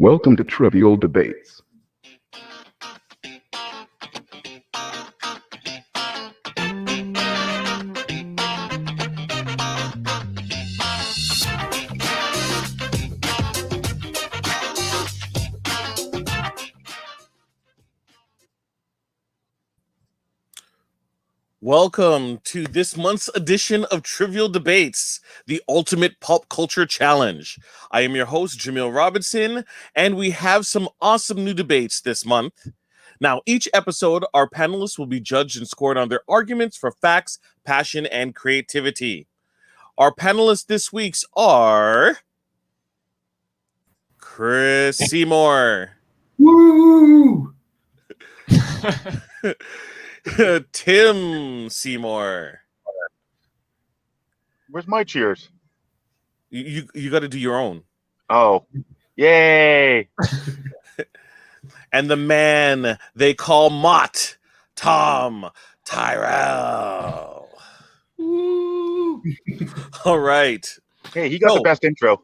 Welcome to Trivial Debates. Welcome to this month's edition of Trivial Debates, the ultimate pop culture challenge. I am your host, Jaemeel Robinson, and we have some awesome new debates this month. Now, each episode, our panelists will be judged and scored on their arguments for facts, passion, and creativity. Our panelists this week are Chris Seymour. Woo! Tim Seymour. Where's my cheers? You got to do your own. Oh, yay! And the man they call Mott, Tom Tyrell. Woo! All right. Hey, he got the best intro.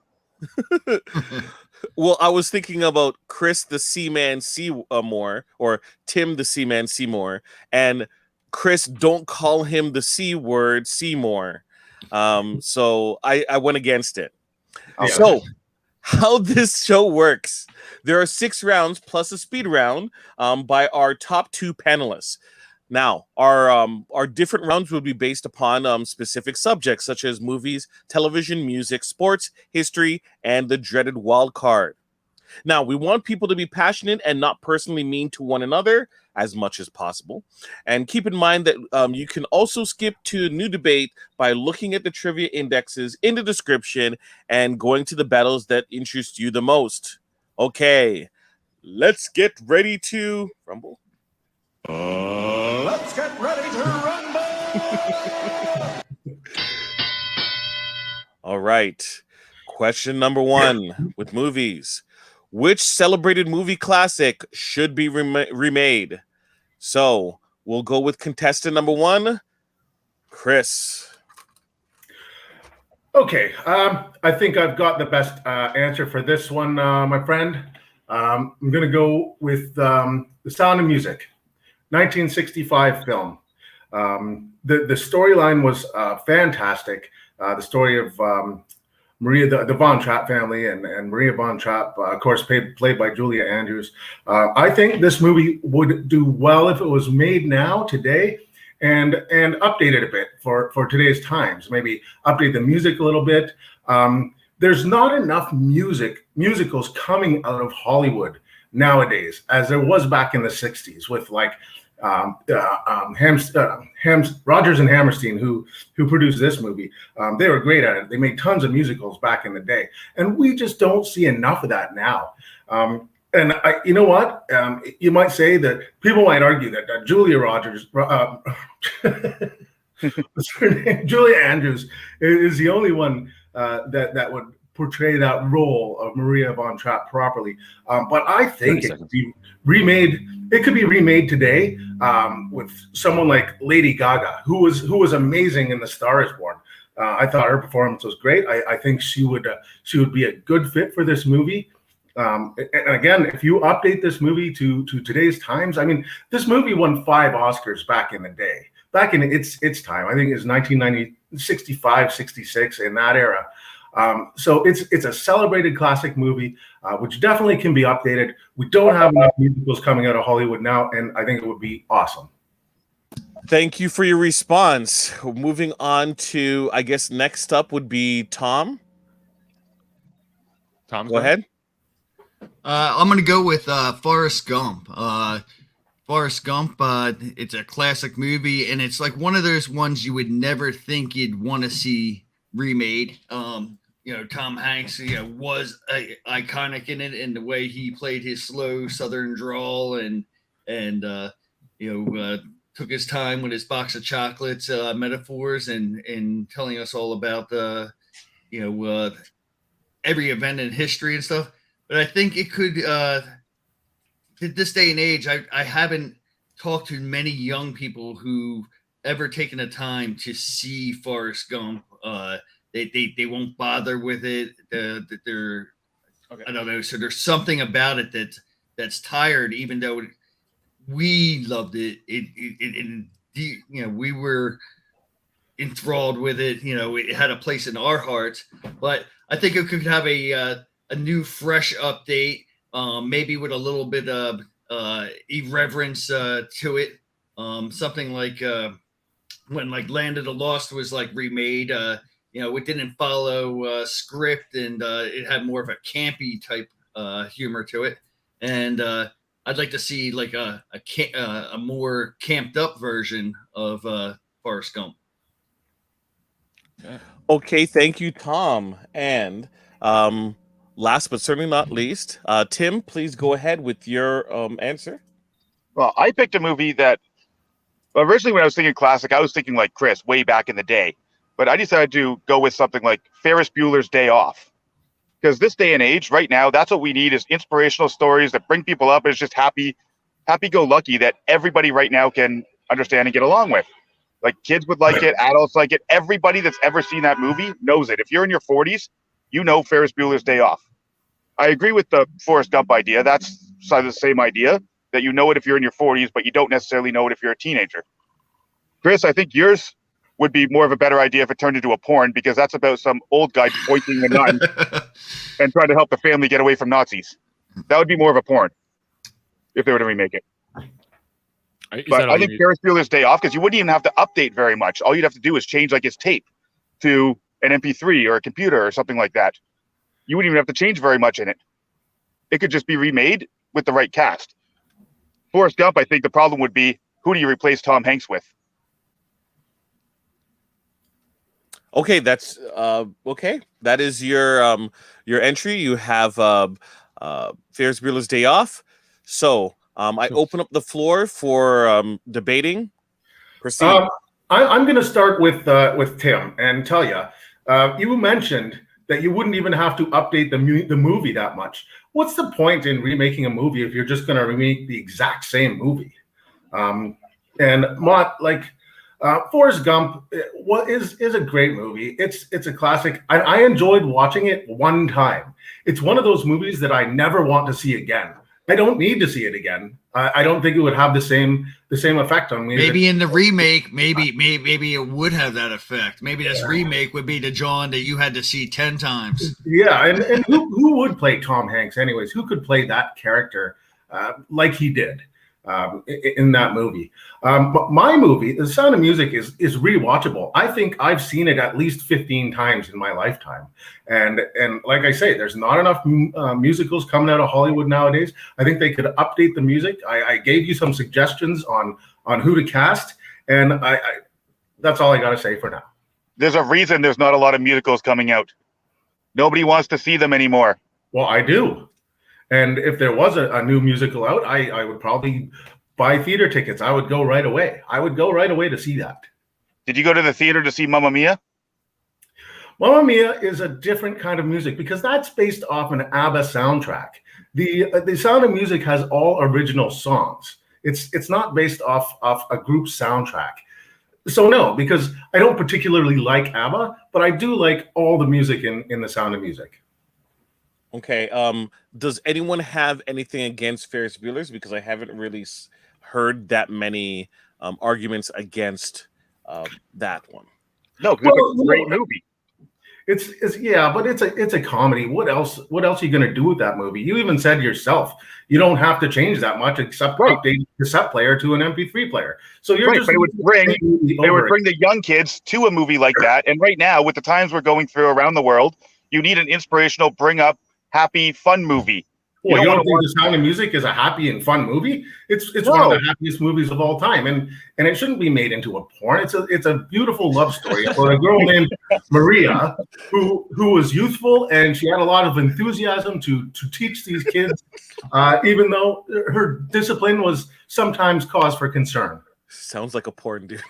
Well, I was thinking about Chris the Seaman Seymour, or Tim the Seaman Seymour, and Chris, don't call him the C word Seymour. So I went against it. Okay. So how this show works, there are 6 rounds plus a speed round by our top 2 panelists. Now, our different rounds will be based upon specific subjects such as movies, television, music, sports, history, and the dreaded wild card. Now, we want people to be passionate and not personally mean to one another as much as possible. And keep in mind that you can also skip to a new debate by looking at the trivia indexes in the description and going to the battles that interest you the most. Okay, let's get ready to rumble. Let's get ready to rumble! All right. Question number 1 with movies. Which celebrated movie classic should be remade? So we'll go with contestant number 1, Chris. Okay, I think I've got the best answer for this one, my friend. I'm going to go with The Sound of Music, 1965 film. The storyline was fantastic. The story of Maria, the Von Trapp family, and Maria Von Trapp, of course, played by Julia Andrews. I think this movie would do well if it was made now, today, and updated a bit for today's times. Maybe update the music a little bit. There's not enough musicals coming out of Hollywood nowadays as there was back in the 60s with like Rogers and Hammerstein, who produced this movie. They were great at it. They made tons of musicals back in the day, and we just don't see enough of that now. And you know what? You might say that people might argue that Julia Andrews is the only one that would portray that role of Maria Von Trapp properly. But I think it could be remade. It could be remade today with someone like Lady Gaga, who was amazing in The Star Is Born. I thought her performance was great. I think she would be a good fit for this movie. And again, if you update this movie to today's times, I mean, this movie won 5 Oscars back in the day. Back in its time, I think it was 1990, 65, 66, in that era. So it's a celebrated classic movie, which definitely can be updated. We don't have enough musicals coming out of Hollywood now, and I think it would be awesome. Thank you for your response. Moving on to, I guess, next up would be Tom. Tom, go ahead. I'm going to go with Forrest Gump. Forrest Gump, it's a classic movie, and it's like one of those ones you would never think you'd want to see remade. Tom Hanks, was iconic in it, and the way he played his slow Southern drawl, and took his time with his box of chocolates metaphors, and telling us all about every event in history and stuff. But I think it could, at this day and age, I haven't talked to many young people who ever taken the time to see Forrest Gump. They won't bother with it. They're I don't know. So there's something about it that's tired, even though we loved it. We were enthralled with it. It had a place in our hearts. But I think it could have a new, fresh update, maybe with a little bit of irreverence to it. Something like when Land of the Lost was remade. It didn't follow script, and it had more of a campy type humor to it. And I'd like to see a more camped up version of Forrest Gump. Okay, thank you, Tom. And last but certainly not least, Tim, please go ahead with your answer. Well, I picked a movie that originally when I was thinking classic, I was thinking like Chris way back in the day. But I decided to go with something like Ferris Bueller's Day Off. Because this day and age, right now, that's what we need is inspirational stories that bring people up. It's just happy-go-lucky that everybody right now can understand and get along with. Like kids would like it, adults like it. Everybody that's ever seen that movie knows it. If you're in your 40s, you know Ferris Bueller's Day Off. I agree with the Forrest Gump idea. That's sort of the same idea, that you know it if you're in your 40s, but you don't necessarily know it if you're a teenager. Chris, I think yours would be more of a better idea if it turned into a porn, because that's about some old guy pointing a gun and trying to help the family get away from Nazis. That would be more of a porn if they were to remake it. But I think Ferris Bueller's Day Off, because you wouldn't even have to update very much. All you'd have to do is change his tape to an MP3 or a computer or something like that. You wouldn't even have to change very much in it. It could just be remade with the right cast. Forrest Gump, I think the problem would be, who do you replace Tom Hanks with? Okay, that's okay. That is your entry. You have Ferris Bueller's Day Off. So I open up the floor for debating. Proceed. I'm going to start with Tim and tell you. You mentioned that you wouldn't even have to update the movie that much. What's the point in remaking a movie if you're just going to remake the exact same movie? And Mott, Forrest Gump is a great movie. It's a classic. I enjoyed watching it one time. It's one of those movies that I never want to see again. I don't need to see it again. I don't think it would have the same effect on me. Maybe in the remake, maybe it would have that effect. Maybe this remake would be the John that you had to see 10 times. Yeah, and who would play Tom Hanks anyways? Who could play that character like he did in that movie? But my movie, The Sound of Music, is rewatchable. I think I've seen it at least 15 times in my lifetime. And like I say, there's not enough musicals coming out of Hollywood nowadays. I think they could update the music. I gave you some suggestions on who to cast, and I that's all I got to say for now. There's a reason there's not a lot of musicals coming out. Nobody wants to see them anymore. Well, I do. And if there was a new musical out, I would probably buy theater tickets. I would go right away. I would go right away to see that. Did you go to the theater to see Mamma Mia? Mamma Mia is a different kind of music because that's based off an ABBA soundtrack. The Sound of Music has all original songs. It's not based off a group soundtrack. So no, because I don't particularly like ABBA, but I do like all the music in The Sound of Music. Okay. Does anyone have anything against Ferris Bueller's? Because I haven't really heard that many arguments against that one. No, because it's a great movie. It's yeah, but it's a comedy. What else are you gonna do with that movie? You even said yourself you don't have to change that much except update the cassette player to an MP3 player. So you're just but it would bring the young kids to a movie like that. And right now, with the times we're going through around the world, you need an inspirational, bring up, happy, fun movie. Well, you don't think The Sound of Music is a happy and fun movie? It's one of the happiest movies of all time, and it shouldn't be made into a porn. It's a beautiful love story about a girl named Maria who was youthful, and she had a lot of enthusiasm to teach these kids, even though her discipline was sometimes cause for concern. Sounds like a porn, dude.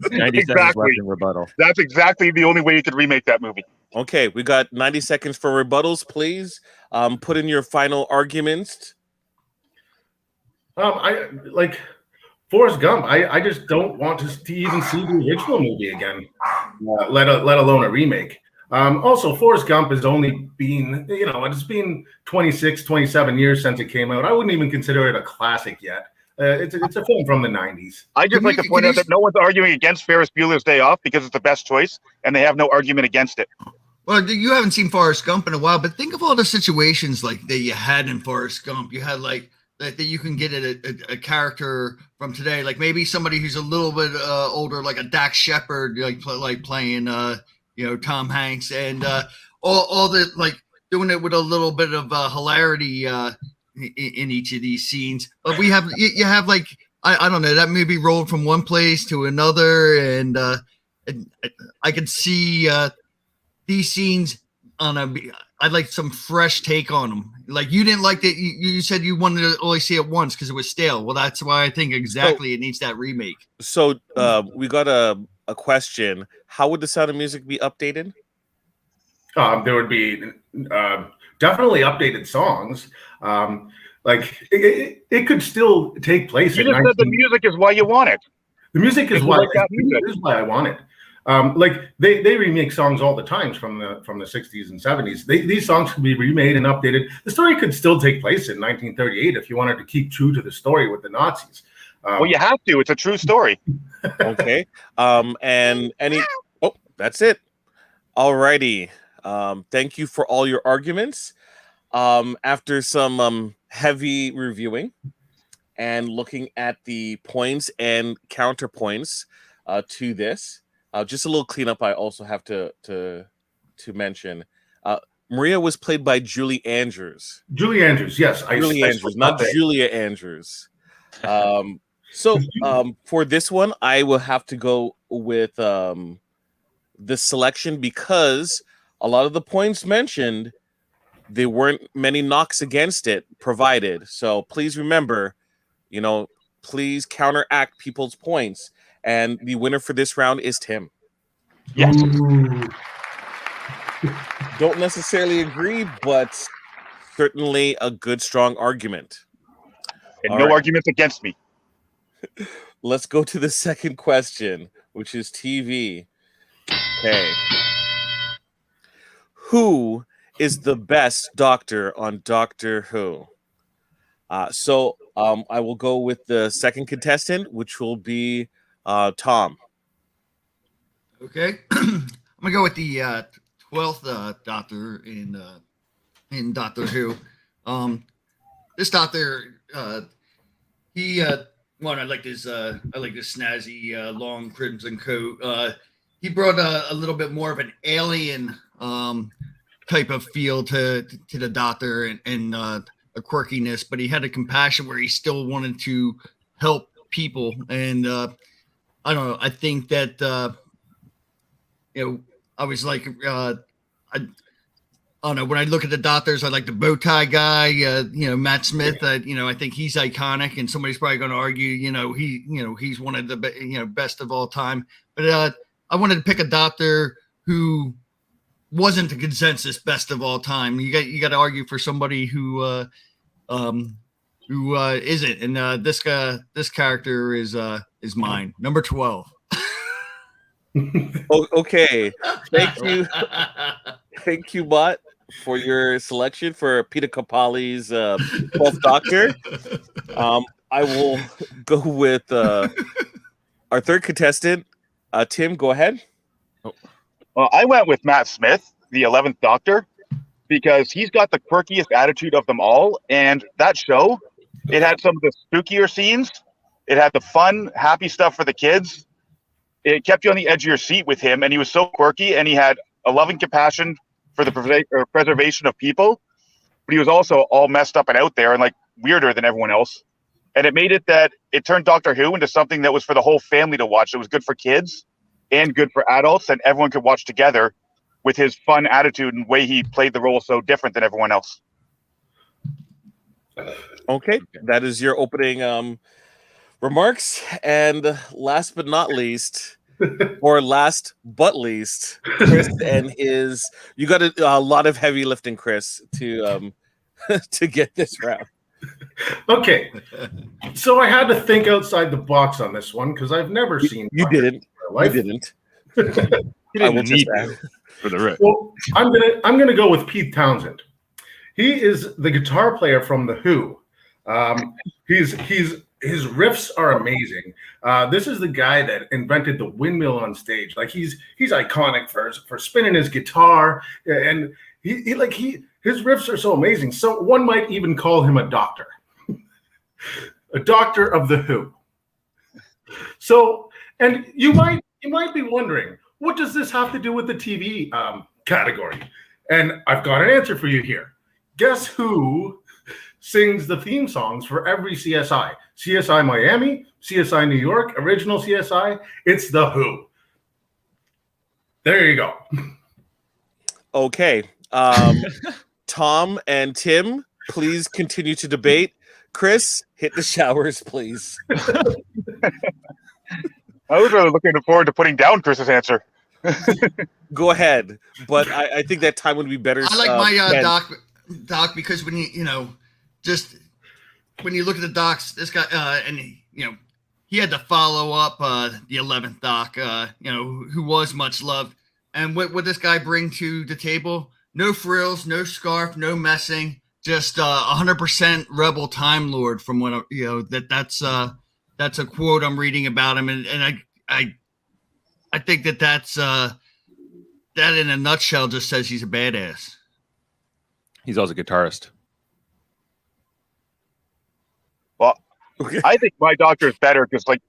90 seconds left in rebuttal. That's exactly the only way you could remake that movie. Okay, we got 90 seconds for rebuttals, please. Put in your final arguments. I like Forrest Gump. I just don't want to even see the original movie again, let alone a remake. Also, Forrest Gump has only been, it's been 26, 27 years since it came out. I wouldn't even consider it a classic yet. It's a film from the 90s. I just like to point out that no one's arguing against Ferris Bueller's Day Off because it's the best choice, and they have no argument against it. Well, you haven't seen Forrest Gump in a while, but think of all the situations like that you had in Forrest Gump. You had like that you can get a character from today, like maybe somebody who's a little bit older, like a Dax Shepard, like playing Tom Hanks, and all the like doing it with a little bit of hilarity in each of these scenes. But you have like I don't know, that movie rolled from one place to another, and I could see these scenes I'd like some fresh take on them. Like you didn't like that. You said you wanted to only see it once because it was stale. Well, that's why I think exactly it needs that remake. So we got a question. How would The Sound of Music be updated? There would be definitely updated songs. Like it could still take place. You just said the music is why you want it. The music is why I want it. Like they remake songs all the time from the 60s and 70s. These songs could be remade and updated. The story could still take place in 1938 if you wanted to keep true to the story with the Nazis. Well, you have to. It's a true story. Okay. And any. Oh, that's it. Alrighty. Thank you for all your arguments. After some heavy reviewing and looking at the points and counterpoints to this. Just a little cleanup. I also have to mention. Maria was played by Julie Andrews. Julie Andrews, yes. Julie Andrews, not Julia Andrews. So for this one, I will have to go with the selection because a lot of the points mentioned, there weren't many knocks against it provided. So please remember, please counteract people's points. And the winner for this round is Tim. Yes. Don't necessarily agree, but certainly a good, strong argument. And no arguments against me. Let's go to the second question, which is TV. Okay. Who is the best doctor on Doctor Who? So I will go with the second contestant, which will be Tom. Okay, I'm gonna go with the 12th Doctor in Doctor Who. This Doctor, I like this snazzy long crimson coat. He brought a little bit more of an alien type of feel to the Doctor and a quirkiness, but he had a compassion where he still wanted to help people. And I don't know. I think that I was like, I don't know. When I look at the Doctors, I like the bow tie guy. Matt Smith. I think he's iconic, and somebody's probably going to argue, he's one of the best of all time. But I wanted to pick a Doctor who wasn't the consensus best of all time. You got to argue for somebody who isn't, and this character is mine, number 12. Okay, thank you, Mott, for your selection for Peter Capaldi's 12th Doctor. I will go with our third contestant, Tim. Go ahead. Well, I went with Matt Smith, the 11th Doctor, because he's got the quirkiest attitude of them all. And that show, it had some of the spookier scenes. It had the fun, happy stuff for the kids. It kept you on the edge of your seat with him. And he was so quirky, and he had a loving compassion for the preservation of people. But he was also all messed up and out there and like weirder than everyone else. And it made it that it turned Doctor Who into something that was for the whole family to watch. It was good for kids and good for adults, and everyone could watch together with his fun attitude and way he played the role so different than everyone else. Okay, that is your opening remarks. And last but not least, or last but least, Chris and his. You got a lot of heavy lifting, Chris, to to get this round. Okay, so I had to think outside the box on this one because I've never seen. You didn't. You didn't. I will just add. For the rip. Well, I'm gonna go with Pete Townsend. He is the guitar player from The Who. His riffs are amazing. This is the guy that invented the windmill on stage. Like he's iconic for spinning his guitar, and his riffs are so amazing. So one might even call him a doctor, a doctor of The Who. So, and you might be wondering, what does this have to do with the TV category? And I've got an answer for you here. Guess who sings the theme songs for every CSI? CSI Miami, CSI New York, original CSI. It's The Who. There you go. Okay. Tom and Tim, please continue to debate. Chris, hit the showers, please. I was really looking forward to putting down Chris's answer. Go ahead, but I think that time would be better. I like my doc because when you look at the docs, this guy and he had to follow up the 11th doc, who was much loved, and what this guy bring to the table? No frills, no scarf, no messing, just 100% rebel time lord. From what that's a quote I'm reading about him, and I think that's that in a nutshell just says he's a badass. He's also a guitarist. Well, I think my doctor is better because, like,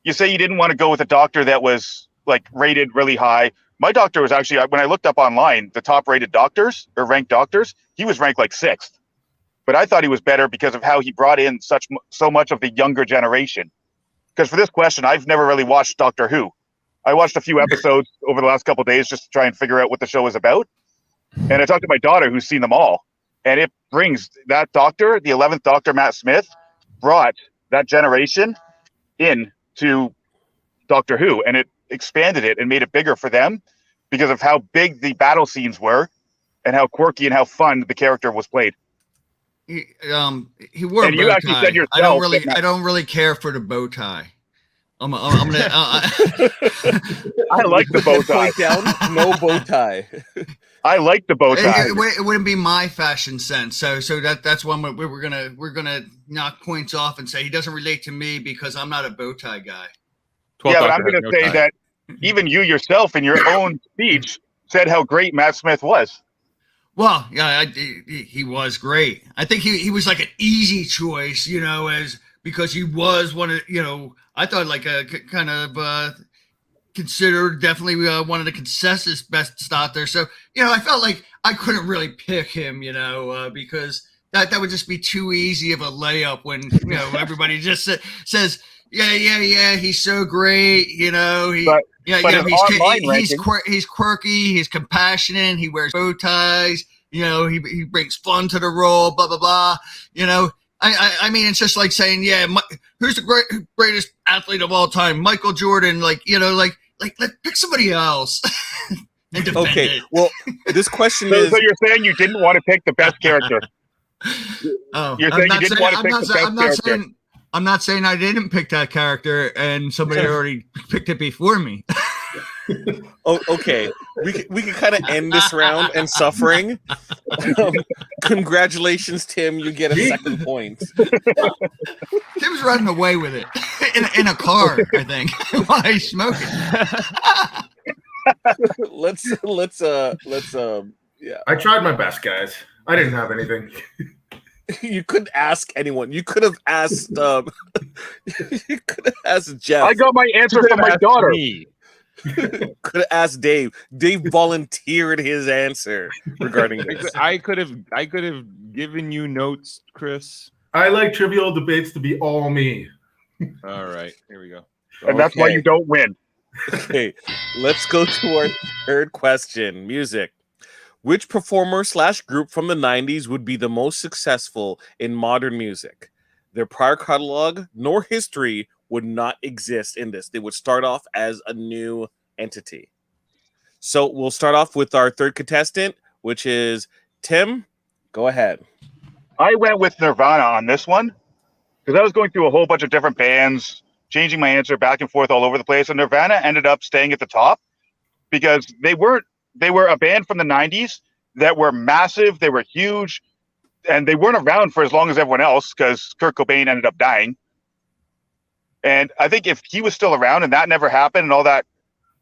you say you didn't want to go with a doctor that was like rated really high. My doctor was actually, when I looked up online, the top rated doctors or ranked doctors, he was ranked like 6th. But I thought he was better because of how he brought in so much of the younger generation. Because for this question, I've never really watched Doctor Who. I watched a few episodes over the last couple of days just to try and figure out what the show is about. And I talked to my daughter who's seen them all. And it brings that doctor, the 11th Doctor, Matt Smith, brought that generation in to Doctor Who. And it expanded it and made it bigger for them because of how big the battle scenes were and how quirky and how fun the character was played. He wore a bow tie. Said yourself, I don't really care for the bow tie. I'm gonna. I like the bow tie. Point down, no bow tie. I like the bow tie. It wouldn't be my fashion sense, so that's one we're gonna knock points off and say he doesn't relate to me because I'm not a bow tie guy. Yeah, but I'm going to say that even you yourself in your own speech said how great Matt Smith was. Well, yeah, he was great. I think he was like an easy choice, because he was one of, I thought like a kind of considered definitely one of the consensus best starter. So, I felt like I couldn't really pick him, because that would just be too easy of a layup when, everybody just says, yeah, he's so great, he's quirky, he's compassionate, he wears bow ties, he brings fun to the role, blah blah blah. I mean, it's just like saying, who's the greatest athlete of all time? Michael Jordan. Like let's pick somebody else. And defend it. Well, this question is. So you're saying you didn't want to pick the best character? You're saying you didn't want to pick the best character. I'm not saying I didn't pick that character and somebody already picked it before me. Okay. We can kind of end this round and suffering. Congratulations, Tim. You get a second point. Tim's running away with it in a car, I think, while he's smoking. Let's yeah. I tried my best, guys. I didn't have anything. You couldn't ask anyone. You could have asked. You could have asked Jeff. I got my answer from my daughter. Could have asked Dave. Dave volunteered his answer regarding this. I could have given you notes, Chris. I like trivial debates to be all me. All right, here we go. And that's why you don't win. Okay, let's go to our third question. Music. Which performer / group from the 90s would be the most successful in modern music? Their prior catalog nor history would not exist in this. They would start off as a new entity. So we'll start off with our third contestant, which is Tim. Go ahead. I went with Nirvana on this one because I was going through a whole bunch of different bands, changing my answer back and forth all over the place. And Nirvana ended up staying at the top because they weren't they were a band from the 90s that were massive. They were huge, and they weren't around for as long as everyone else because Kurt Cobain ended up dying. And I think if he was still around and that never happened and all that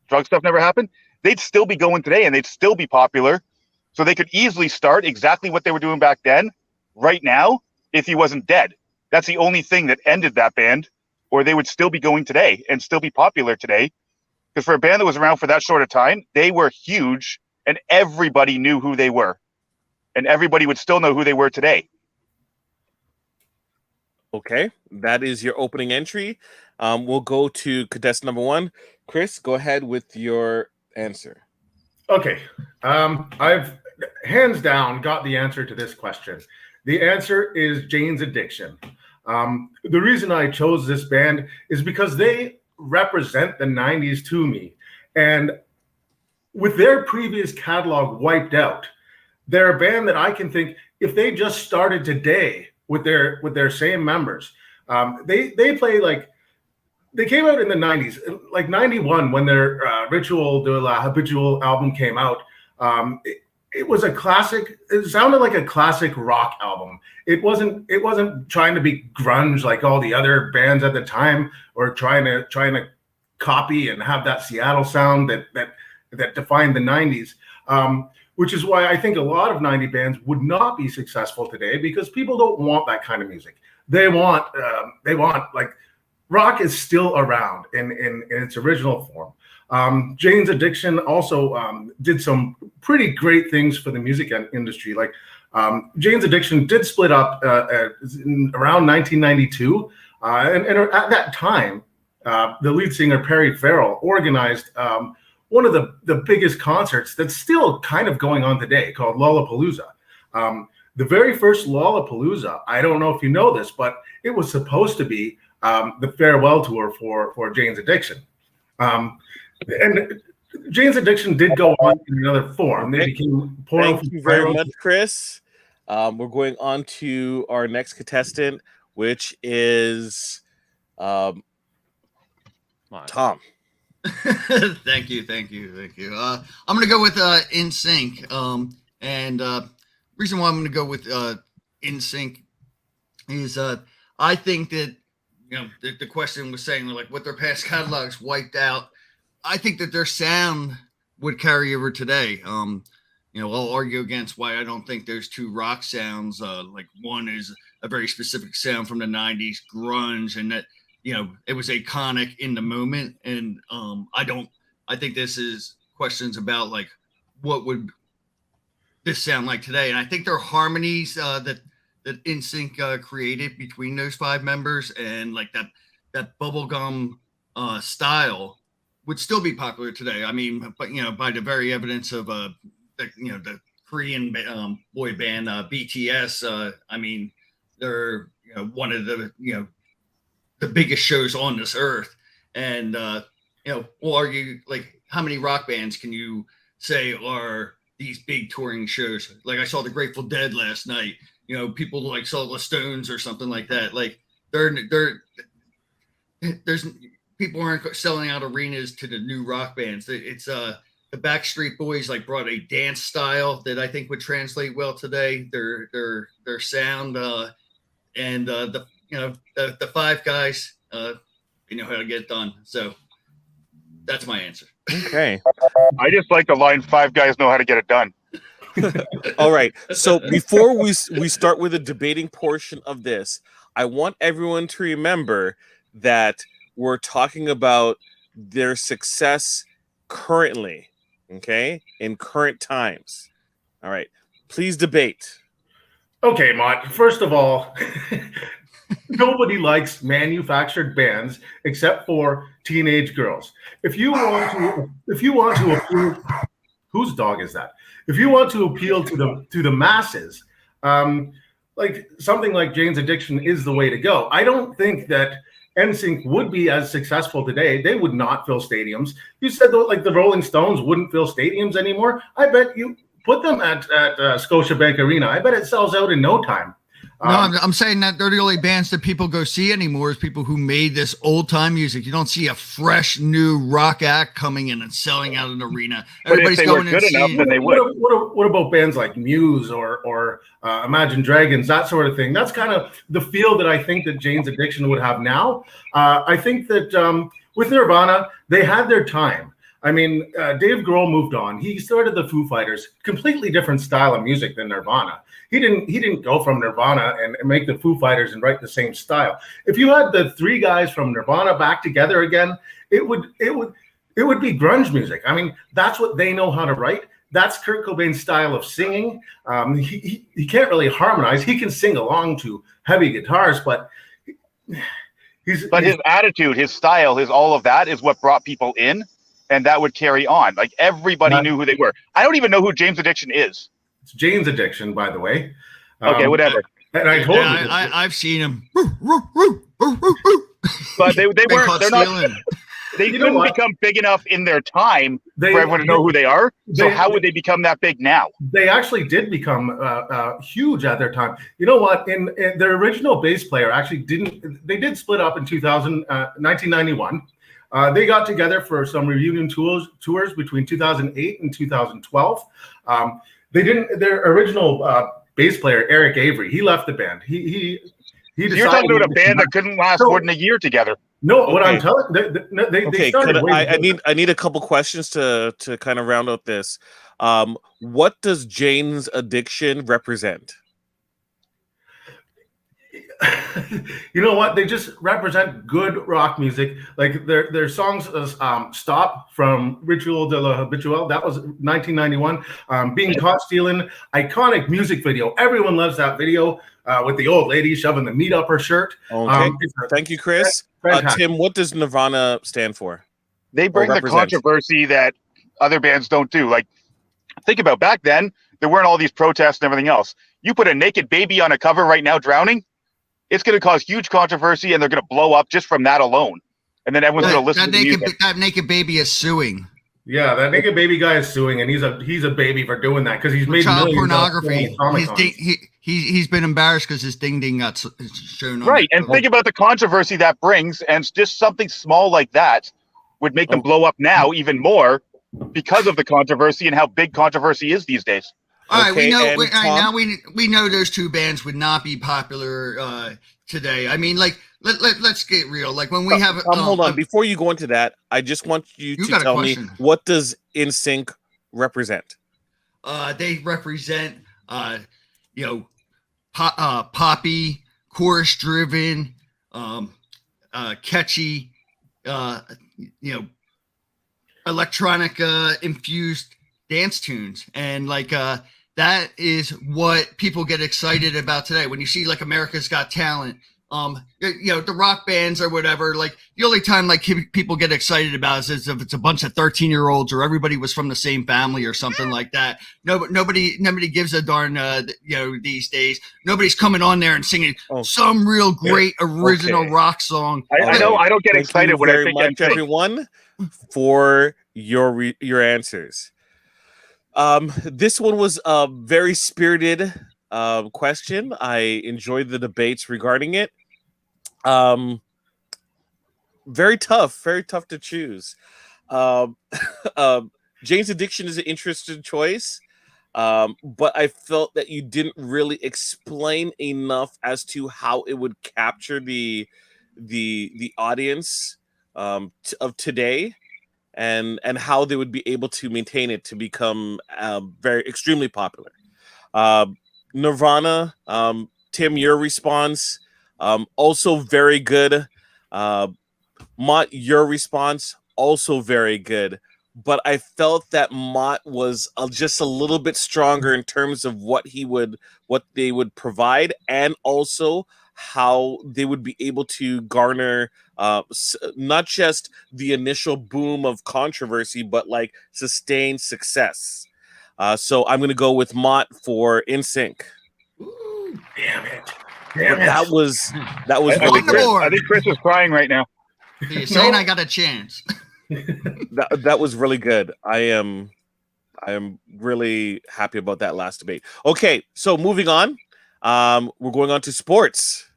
drug stuff never happened, they'd still be going today and they'd still be popular. So they could easily start exactly what they were doing back then, right now, if he wasn't dead. That's the only thing that ended that band, or they would still be going today and still be popular today. Because for a band that was around for that short of time, they were huge and everybody knew who they were. And everybody would still know who they were today. Okay, that is your opening entry. We'll go to contestant number 1. Chris, go ahead with your answer. Okay. I've hands down got the answer to this question. The answer is Jane's Addiction. The reason I chose this band is because they represent the 90s to me. And with their previous catalog wiped out, they're a band that I can think if they just started today with their same members, they play like they came out in the 90s, like 91 when their Ritual de la Habitual album came out. It was a classic. It sounded like a classic rock album. It wasn't trying to be grunge like all the other bands at the time, or trying to copy and have that Seattle sound that defined the 90s. Which is why I think a lot of 90 bands would not be successful today, because people don't want that kind of music. They want like rock is still around in its original form. Jane's Addiction also did some pretty great things for the music industry. Like Jane's Addiction did split up around 1992, and at that time, the lead singer Perry Farrell organized one of the biggest concerts that's still kind of going on today, called Lollapalooza. The very first Lollapalooza, I don't know if you know this, but it was supposed to be the farewell tour for Jane's Addiction. And Jane's Addiction did go on in another form. They became Thank you very much, Chris. We're going on to our next contestant, which is Tom. Thank you. I'm gonna go with NSYNC. And reason why I'm gonna go with NSYNC is I think that the question was saying like what their past catalogs wiped out. I think that their sound would carry over today. I'll argue against why I don't think there's two rock sounds. Like one is a very specific sound from the 90s, grunge, and that it was iconic in the moment. And I think this is questions about like what would this sound like today. And I think their harmonies that NSYNC created between those 5 members and like that bubblegum style would still be popular today. I mean, but by the very evidence of the Korean boy band BTS, I mean, they're one of the biggest shows on this earth. And we'll argue like how many rock bands can you say are these big touring shows? Like I saw the Grateful Dead last night. People like saw the Stones or something like that. Like there's people aren't selling out arenas to the new rock bands. It's the Backstreet Boys like brought a dance style that I think would translate well today. Their sound and the 5 guys, they know how to get it done. So that's my answer. Okay. I just like the line 5 guys know how to get it done. All right. So before we start with the debating portion of this, I want everyone to remember that we're talking about their success currently, okay, in current times. All right. Please debate. Okay, Mott. First of all, nobody likes manufactured bands except for teenage girls. If you want to appeal, whose dog is that? If you want to appeal to the masses, like something like Jane's Addiction is the way to go. I don't think that NSYNC would be as successful today. They would not fill stadiums. You said like the Rolling Stones wouldn't fill stadiums anymore. I bet you put them at Scotiabank Arena. I bet it sells out in no time. No, I'm saying that they're the only bands that people go see anymore is people who made this old time music. You don't see a fresh new rock act coming in and selling out an arena. But if Everybody's they were going good and enough, seeing. then they would. What about bands like Muse or Imagine Dragons, that sort of thing? That's kind of the feel that I think that Jane's Addiction would have now. I think that with Nirvana, they had their time. I mean, Dave Grohl moved on. He started the Foo Fighters, completely different style of music than Nirvana. He didn't go from Nirvana and make the Foo Fighters and write the same style. If you had the three guys from Nirvana back together again, it would be grunge music. I mean, that's what they know how to write. That's Kurt Cobain's style of singing. He can't really harmonize. He can sing along to heavy guitars, but his attitude, his style, his all of that is what brought people in, and that would carry on. Like everybody knew who they were. I don't even know who Jane's Addiction is. It's Jane's Addiction, by the way. Okay, whatever. And I told you, I've seen him. But they weren't. They're not. They couldn't become big enough in their time for everyone to know who they are. So how would they become that big now? They actually did become huge at their time. You know what? In their original bass player actually didn't. They did split up in 1991. They got together for some reunion tours between 2008 and 2012. They didn't. Their original bass player, Eric Avery, he left the band. He decided. You're talking about a band that couldn't last more than a year together. No, what I'm telling they started. I need a couple questions to kind of round out this. What does Jane's Addiction represent? You know what? They just represent good rock music. Like their songs, "Stop" from Ritual de la Habitual, that was 1991. Being Caught Stealing, iconic music video. Everyone loves that video with the old lady shoving the meat up her shirt. Okay, thank you, Chris. Tim, what does Nirvana stand for? They bring the controversy that other bands don't do. Like, think about back then, there weren't all these protests and everything else. You put a naked baby on a cover right now drowning, it's going to cause huge controversy, and they're going to blow up just from that alone. And then everyone's going to listen to the music. That naked baby is suing. Yeah, that naked baby guy is suing, and he's a baby for doing that because he's made child pornography. He's been embarrassed because his ding got shown on. Right, and think about the controversy that brings, and just something small like that would make them blow up now even more because of the controversy and how big controversy is these days. All right, we know. Now we know those two bands would not be popular today. I mean, like let's get real. Like when we have. Hold on, before you go into that, I just want you to tell me, what does NSYNC represent? They represent, poppy, chorus-driven, catchy, electronic infused dance tunes, and that is what people get excited about today. When you see like America's Got Talent, the rock bands or whatever, like the only time people get excited about is if it's a bunch of 13-year-olds or everybody was from the same family or something like that. Nobody gives a darn, these days. Nobody's coming on there and singing some real great original rock song. I know. I don't get excited when I think much, everyone, for your answers. This one was a very spirited question. I enjoyed the debates regarding it. Very tough to choose. Jane's Addiction is an interesting choice, but I felt that you didn't really explain enough as to how it would capture the audience of today. And how they would be able to maintain it to become extremely popular. Nirvana, Tim, your response, also very good. Mott, your response, also very good. But I felt that Mott was just a little bit stronger in terms of what they would provide, and also how they would be able to garner not just the initial boom of controversy, but like sustained success. So I'm going to go with Mott for NSYNC. Ooh, damn it! That was really good. I think Chris is crying right now. You're saying I got a chance. that was really good. I am really happy about that last debate. Okay, so moving on. We're going on to sports.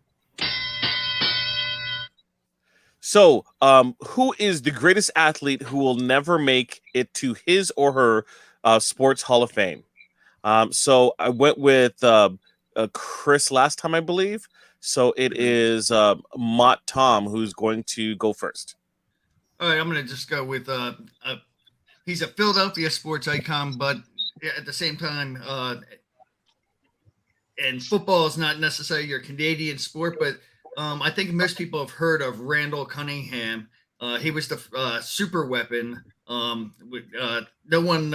So, who is the greatest athlete who will never make it to his or her sports Hall of Fame? So I went with Chris last time, I believe. So it is Mott Tom who's going to go first. All right, I'm going to just go with he's a Philadelphia sports icon, but at the same time, and football is not necessarily your Canadian sport, but I think most people have heard of Randall Cunningham. He was the super weapon. No one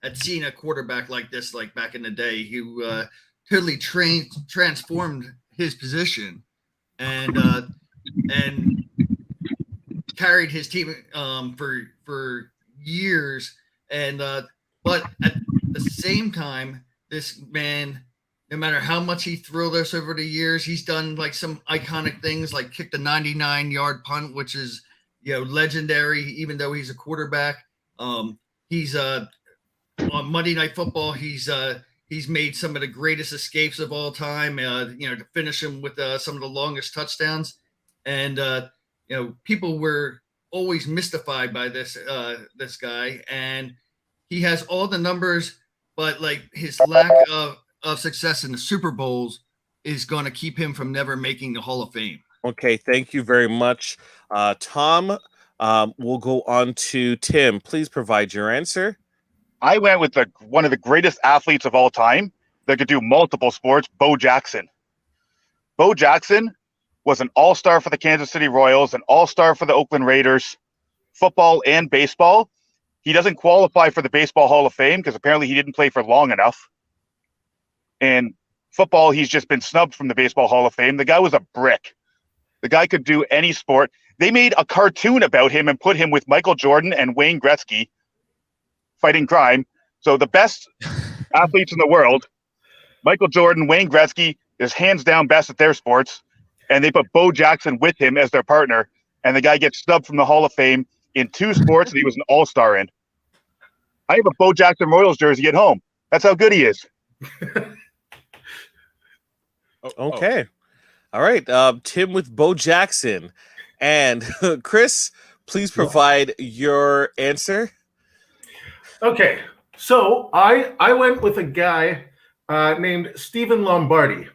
had seen a quarterback like this, like back in the day, who totally transformed his position and carried his team for years. And but at the same time, this man, no matter how much he thrilled us over the years, he's done like some iconic things, like kicked a 99-yard punt, which is, you know, legendary, even though he's a quarterback. He's on Monday Night Football. He's made some of the greatest escapes of all time, you know, to finish him with some of the longest touchdowns. And, you know, people were always mystified by this guy. And he has all the numbers, but like his lack of success in the Super Bowls is going to keep him from never making the Hall of Fame. Okay, thank you very much, Tom. We'll go on to Tim. Please provide your answer. I went with one of the greatest athletes of all time that could do multiple sports, Bo Jackson. Bo Jackson was an all-star for the Kansas City Royals, an all-star for the Oakland Raiders, football and baseball. He doesn't qualify for the Baseball Hall of Fame because apparently he didn't play for long enough. And football, he's just been snubbed from the Baseball Hall of Fame. The guy was a brick. The guy could do any sport. They made a cartoon about him and put him with Michael Jordan and Wayne Gretzky fighting crime. So the best athletes in the world, Michael Jordan, Wayne Gretzky, is hands down best at their sports. And they put Bo Jackson with him as their partner. And the guy gets snubbed from the Hall of Fame in 2 sports that he was an all-star in. I have a Bo Jackson Royals jersey at home. That's how good he is. Okay. All right. Tim with Bo Jackson. And Chris, please provide your answer. Okay. So I went with a guy named Stephen Lombardi.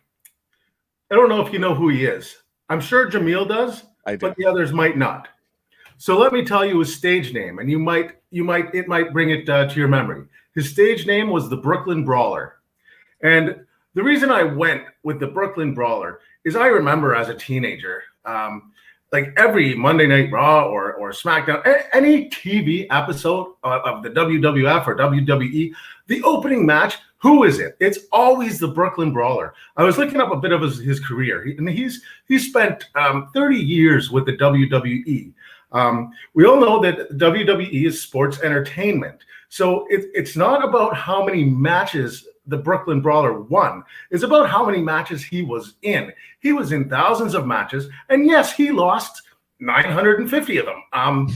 I don't know if you know who he is. I'm sure Jaemeel does, but the others might not. So let me tell you his stage name, and it might bring it to your memory. His stage name was the Brooklyn Brawler. And the reason I went with the Brooklyn Brawler is I remember as a teenager, like every Monday Night Raw or SmackDown, any TV episode of the WWF or WWE, the opening match, who is it? It's always the Brooklyn Brawler. I was looking up a bit of his career, and he's spent 30 years with the WWE. We all know that WWE is sports entertainment. So it's not about how many matches the Brooklyn Brawler won. It's about how many matches he was in. He was in thousands of matches, and yes, he lost 950 of them.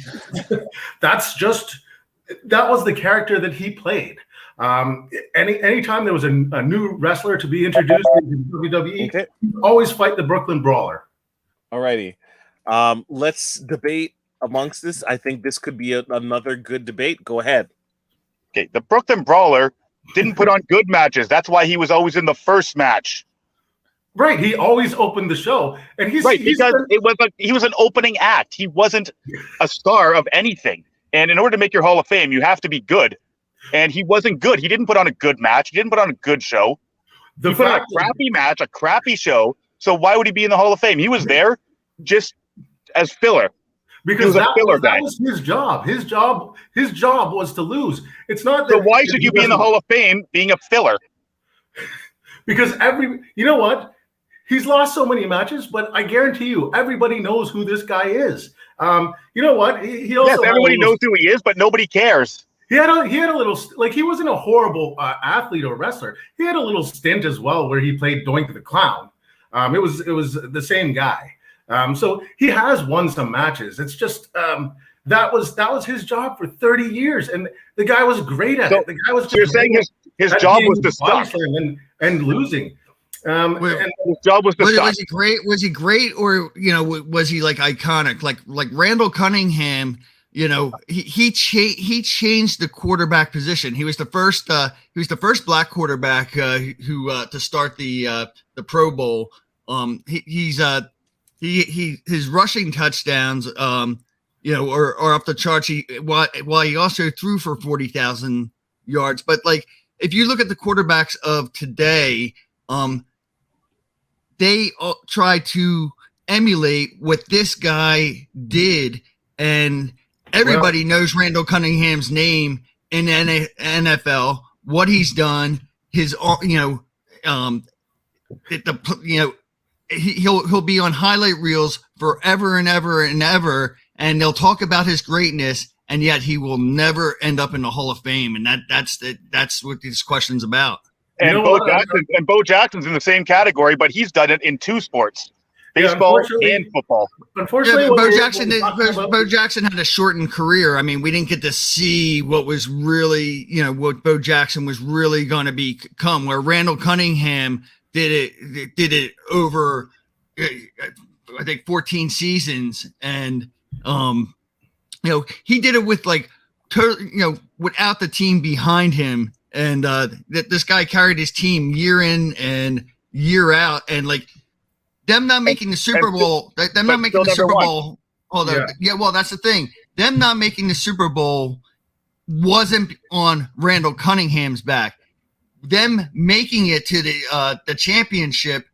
That was the character that he played. Anytime there was a new wrestler to be introduced in WWE, he'd always fight the Brooklyn Brawler. All righty. Let's debate amongst this. I think this could be another good debate. Go ahead. Okay, the Brooklyn Brawler didn't put on good matches. That's why he was always in the first match. Right, he always opened the show, and he was an opening act. He wasn't a star of anything. And in order to make your Hall of Fame, you have to be good. And he wasn't good. He didn't put on a good match. He didn't put on a good show. He put on a crappy match, a crappy show. So why would he be in the Hall of Fame? He was there just as filler. Because that was his job. His job was to lose. It's not that. So why should you be in the Hall of Fame being a filler? Because you know what? He's lost so many matches, but I guarantee you, everybody knows who this guy is. You know what? He also everybody knows who he is, but nobody cares. He had a little, like, he wasn't a horrible athlete or wrestler. He had a little stint as well where he played Doink the Clown. It was the same guy. So he has won some matches. It's just that was his job for 30 years, and the guy was great at it. The guy was. So you're saying his job was to suck and losing. Well, And His job was to Was, suck. was he great? Was he great, or was he like iconic? Like Randall Cunningham. He changed the quarterback position. He was the first black quarterback who to start the Pro Bowl. His rushing touchdowns are off the charts. While he also threw for 40,000 yards. But like if you look at the quarterbacks of today, they try to emulate what this guy did, and everybody knows Randall Cunningham's name in NFL, what he's done, his he'll be on highlight reels forever and ever and ever, and they'll talk about his greatness, and yet he will never end up in the Hall of Fame, and that's what this question's about. And Bo Jackson's in the same category, but he's done it in two sports. Baseball and football. Unfortunately, Bo Jackson had a shortened career. I mean, we didn't get to see what was really, what Bo Jackson was really going to become. Where Randall Cunningham did it over, I think, 14 seasons, and he did it with without the team behind him, and this guy carried his team year in and year out, and like. Them not making the Super Bowl. Them not making the Super Bowl. Well, that's the thing. Them not making the Super Bowl wasn't on Randall Cunningham's back. Them making it to the championship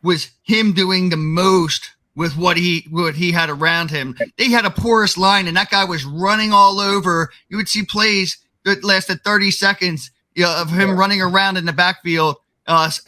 was him doing the most with what he had around him. They had a porous line, and that guy was running all over. You would see plays that lasted 30 seconds of him running around in the backfield,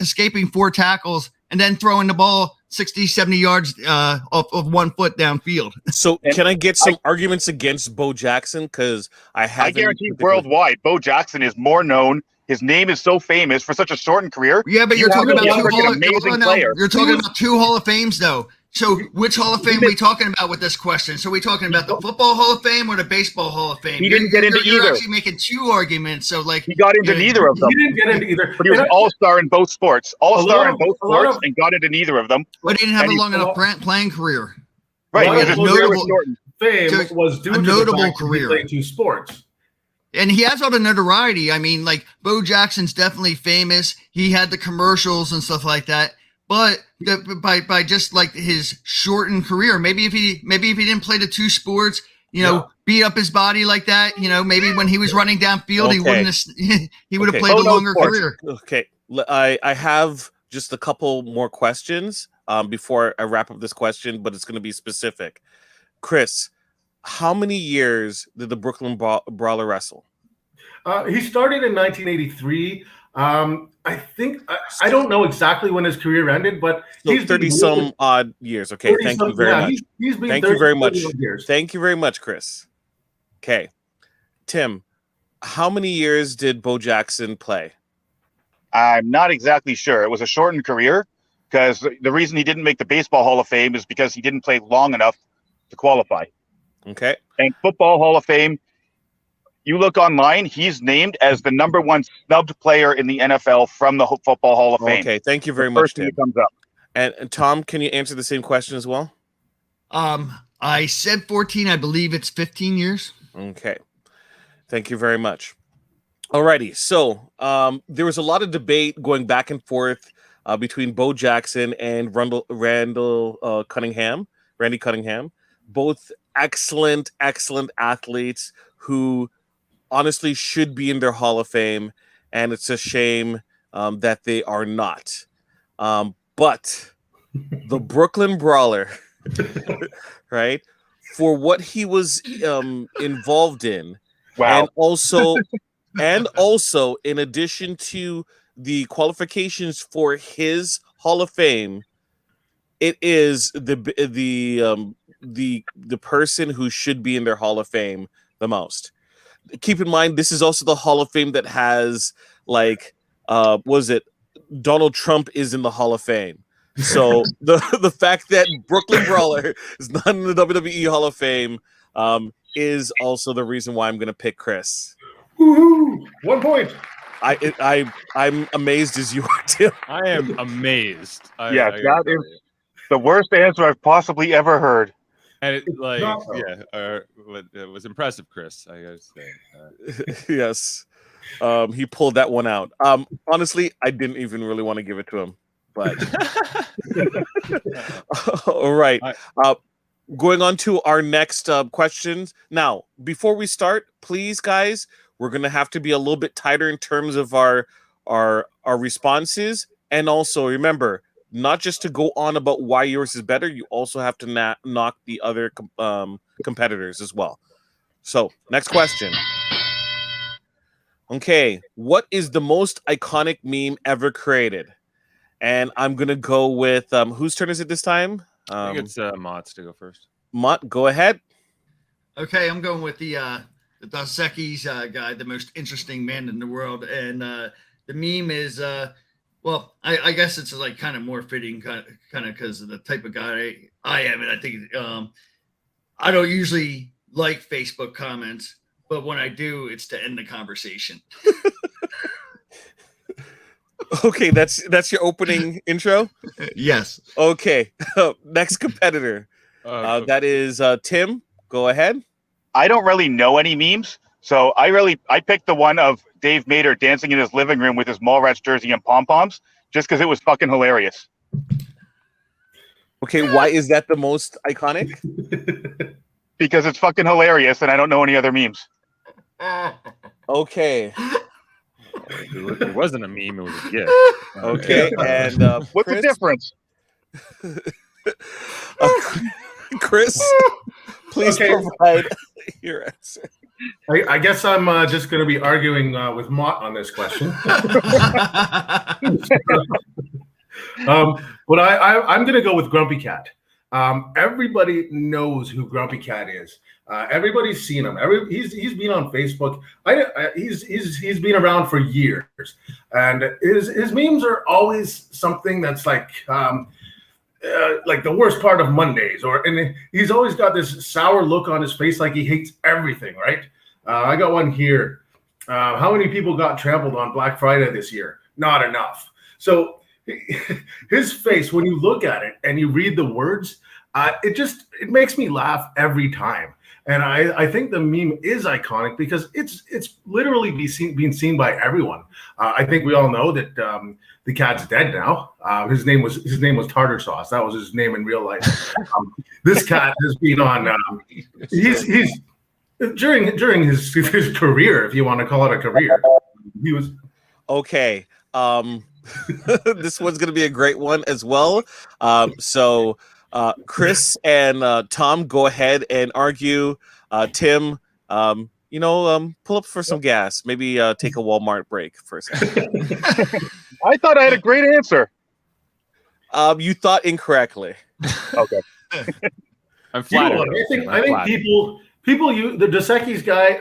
escaping 4 tackles, and then throwing the ball 60, 70 yards off of 1 foot downfield. So can I get some arguments against Bo Jackson? Because I guarantee worldwide, Bo Jackson is more known. His name is so famous for such a shortened career. Yeah, but you're talking about You're talking about 2 Hall of Fames, though. So which Hall of Fame are we talking about with this question? So are we talking about the Football Hall of Fame or the Baseball Hall of Fame? He didn't get into either. You're actually making 2 arguments. So like he got into neither of them. He didn't get into either. But he was an all-star in both sports. All-star in both sports and got into neither of them. But he didn't have a long enough playing career. Right. Notable fame was due to notable the fact career. He played 2 sports. And he has all the notoriety. I mean, like Bo Jackson's definitely famous. He had the commercials and stuff like that. But by just like his shortened career, maybe if he didn't play the 2 sports, beat up his body like that, maybe when he was running downfield, he would have played a longer career. Okay, I have just a couple more questions before I wrap up this question, but it's going to be specific. Chris, how many years did the Brooklyn Brawler wrestle? He started in 1983. I think I don't know exactly when his career ended, but he's 30 some odd years. Okay, thank you very much. Thank you very much. Thank you very much, Chris. Okay, Tim, how many years did Bo Jackson play? I'm not exactly sure. It was a shortened career because the reason he didn't make the Baseball Hall of Fame is because he didn't play long enough to qualify. Okay. And Football Hall of Fame, you look online, he's named as the #1 snubbed player in the NFL from the Football Hall of Fame. Okay, thank you very much, Tim. Comes up. And Tom, can you answer the same question as well? I said 14. I believe it's 15 years. Okay. Thank you very much. Alrighty. So there was a lot of debate going back and forth between Bo Jackson and Randy Cunningham, both excellent athletes who honestly should be in their Hall of Fame, and it's a shame that they are not. But the Brooklyn Brawler, right, for what he was involved in, wow, and also in addition to the qualifications for his Hall of Fame, it is the person who should be in their Hall of Fame the most. Keep in mind, this is also the Hall of Fame that has Donald Trump is in the Hall of Fame. So the fact that Brooklyn Brawler is not in the WWE Hall of Fame is also the reason why I'm going to pick Chris. Woohoo! 1 point. I'm amazed as you are, Tim. I am amazed. Yes, I gotta that tell is- you. The worst answer I've possibly ever heard. And it, like, not though. it was impressive, Chris. I gotta say. Yes. He pulled that one out. Honestly, I didn't even really want to give it to him, but all right. Going on to our next questions. Now, before we start, please, guys, we're gonna have to be a little bit tighter in terms of our responses, and also remember, not just to go on about why yours is better, you also have to knock the other competitors as well. So, next question. Okay, what is the most iconic meme ever created? And I'm gonna go with whose turn is it this time? I think it's Mott's to go first. Mott, go ahead. Okay, I'm going with the Dos Equis guy, the most interesting man in the world, and the meme is well, I guess it's like kind of more fitting, kind of because of the type of guy I am, and I think I don't usually like Facebook comments, but when I do, it's to end the conversation. Okay, that's your opening intro. Yes. Okay, next competitor. That is Tim. Go ahead. I don't really know any memes, so I picked the one of Dave Mader dancing in his living room with his Mallrats jersey and pom poms, just because it was fucking hilarious. Okay, why is that the most iconic? Because it's fucking hilarious, and I don't know any other memes. Okay. It wasn't a meme; it was a gift. Okay, and What's Chris? the difference? Chris, please provide your answer. I guess I'm just going to be arguing with Mott on this question. But I'm going to go with Grumpy Cat. Everybody knows who Grumpy Cat is. Everybody's seen him. He's been on Facebook. He's been around for years, and his memes are always something that's like the worst part of Mondays, and he's always got this sour look on his face, like he hates everything. Right? I got one here. How many people got trampled on Black Friday this year? Not enough. So his face, when you look at it and you read the words, it makes me laugh every time. And I think the meme is iconic because it's literally being seen by everyone. I think we all know that the cat's dead now. His name was Tartar Sauce. That was his name in real life. This cat has been on. He's during his career, if you want to call it a career, he was okay. This one's going to be a great one as well. So Chris and Tom, go ahead and argue. Tim, pull up for some gas. Maybe take a Walmart break for a second. I thought I had a great answer. You thought incorrectly. Okay. I'm flattered. I think people use the Dos Equis guy.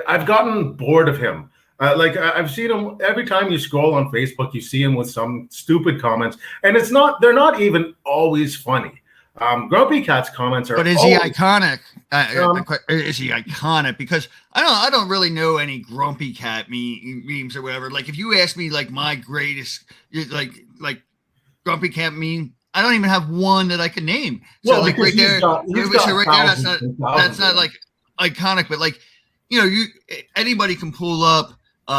I've gotten bored of him. I've seen him every time you scroll on Facebook, you see him with some stupid comments, and they're not even always funny. Grumpy Cat's comments are. But is he iconic? Is he iconic? Because I don't really know any Grumpy Cat memes or whatever. Like if you ask me, like my greatest, like Grumpy Cat meme, I don't even have one that I can name. So Well, like right there, that's not like iconic, but like anybody can pull up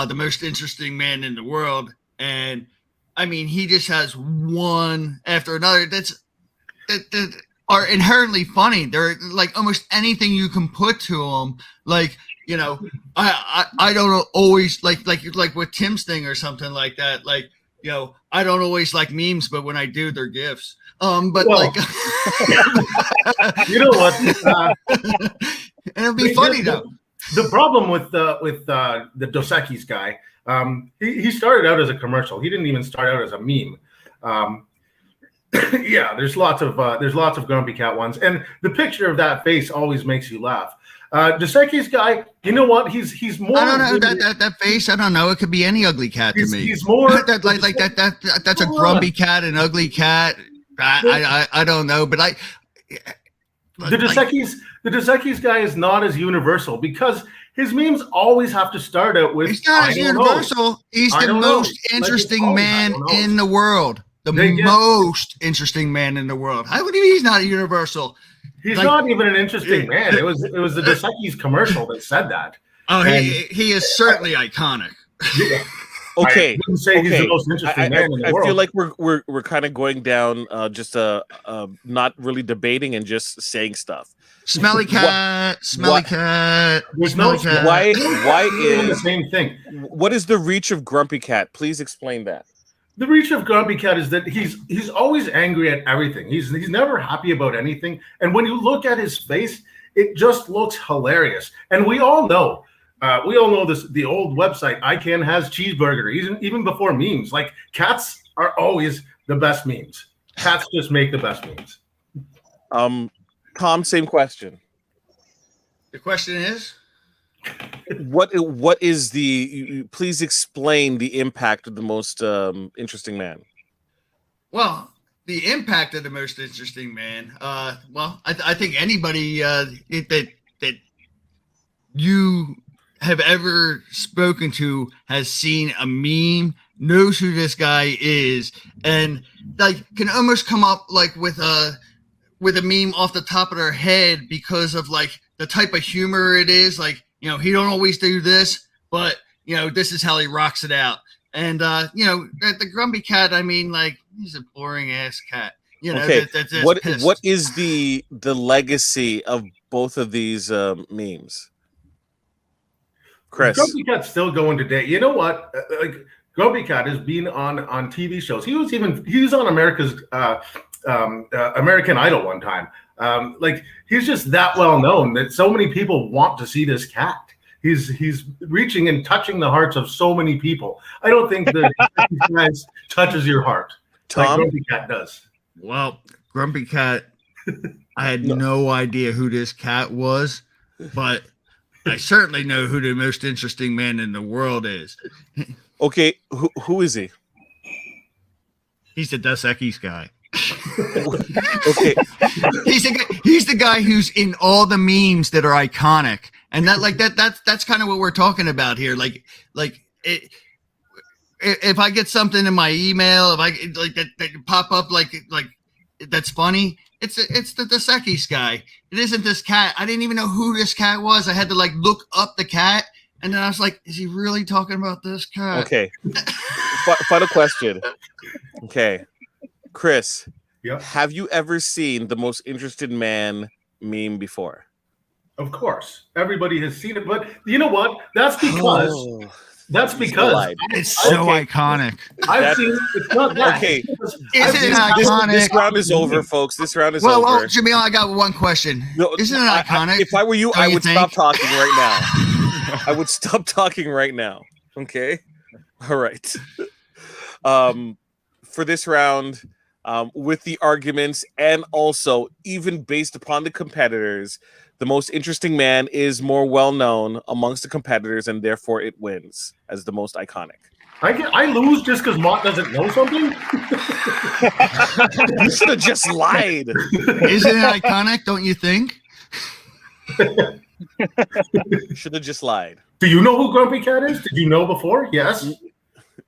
the most interesting man in the world, and I mean he just has one after another that are inherently funny. They're like almost anything you can put to them. Like I don't always like with Tim's thing or something like that. Like I don't always like memes, but when I do, they're gifts. But well, you know what? And it'll be funny though. The problem with the Dos Equis guy, he started out as a commercial. He didn't even start out as a meme. Yeah, there's lots of Grumpy Cat ones, and the picture of that face always makes you laugh. Dos Equis guy, you know what? He's more. I don't know that face. I don't know. It could be any ugly cat to me. He's more that's a grumpy cat, an ugly cat. I don't know, but the Dos Equis guy is not as universal because his memes always have to start out with. He's not as "I don't know." universal. He's I the don't know. most Like, interesting it's always, "I man don't know." in the world. The They get- most interesting man in the world. How would you mean he's not universal? He's Like- not even an interesting man. It was the Dos Equis commercial that said that. Oh, And- he is certainly iconic. Yeah. Okay. I wouldn't say he's the most interesting man in the I world. feel like we're kind of going down just not really debating and just saying stuff. Smelly cat, smelly cat, There's smelly no- cat. Why Doing the is same thing. what is the reach of Grumpy Cat? Please explain that. The reach of Grumpy Cat is that he's always angry at everything. He's never happy about anything. And when you look at his face, it just looks hilarious. And we all know this. The old website ICANN has cheeseburger, even before memes. Like, cats are always the best memes. Cats just make the best memes. Tom, same question. The question is, What is please explain the impact of the most interesting man. well, the impact of the most interesting man. Well, I think anybody that you have ever spoken to has seen a meme, knows who this guy is, and like can almost come up like with a meme off the top of their head because of like the type of humor it is. Like, you know, he don't always do this, but you know, this is how he rocks it out. And you know, the Grumpy Cat, I mean, like, he's a boring ass cat. You know, Okay, that's pissed. what is the legacy of both of these memes? Chris. Grumpy Cat's still going today. You know what? Like, Grumpy Cat has been on TV shows. He was on America's American Idol one time. Like, he's just that well known that so many people want to see this cat. He's reaching and touching the hearts of so many people. I don't think that guys touches your heart like Tom? Grumpy Cat does. Well, Grumpy Cat, I had no idea who this cat was, but I certainly know who the most interesting man in the world is. Okay, who is he? He's the Dos Equis guy. Okay, He's the guy who's in all the memes that are iconic, and that's kind of what we're talking about here. Like it, if I get something in my email, if I like that pop up like that's funny, it's the Dos Equis guy. It isn't this cat. I didn't even know who this cat was. I had to like look up the cat, and then I was like, is he really talking about this cat? okay. Final question. Okay, Chris. Yep. Have you ever seen the most interested man meme before? Of course, everybody has seen it, but you know what? That's because lied. It's so Okay. iconic. I've seen. It's not that. Okay. Isn't it iconic? This round is over, folks. This round is Well, over. Jameel, I got one question. No, Isn't it iconic? If I were you, Don't I you would think? stop talking right now. I would stop talking right now. Okay. All right. For this round, with the arguments and also even based upon the competitors, the most interesting man is more well known amongst the competitors, and therefore it wins as the most iconic. I lose just because Mott doesn't know something. You should have just lied. Isn't it iconic? Don't you think? Should have just lied. Do you know who Grumpy Cat is? Did you know before? Yes.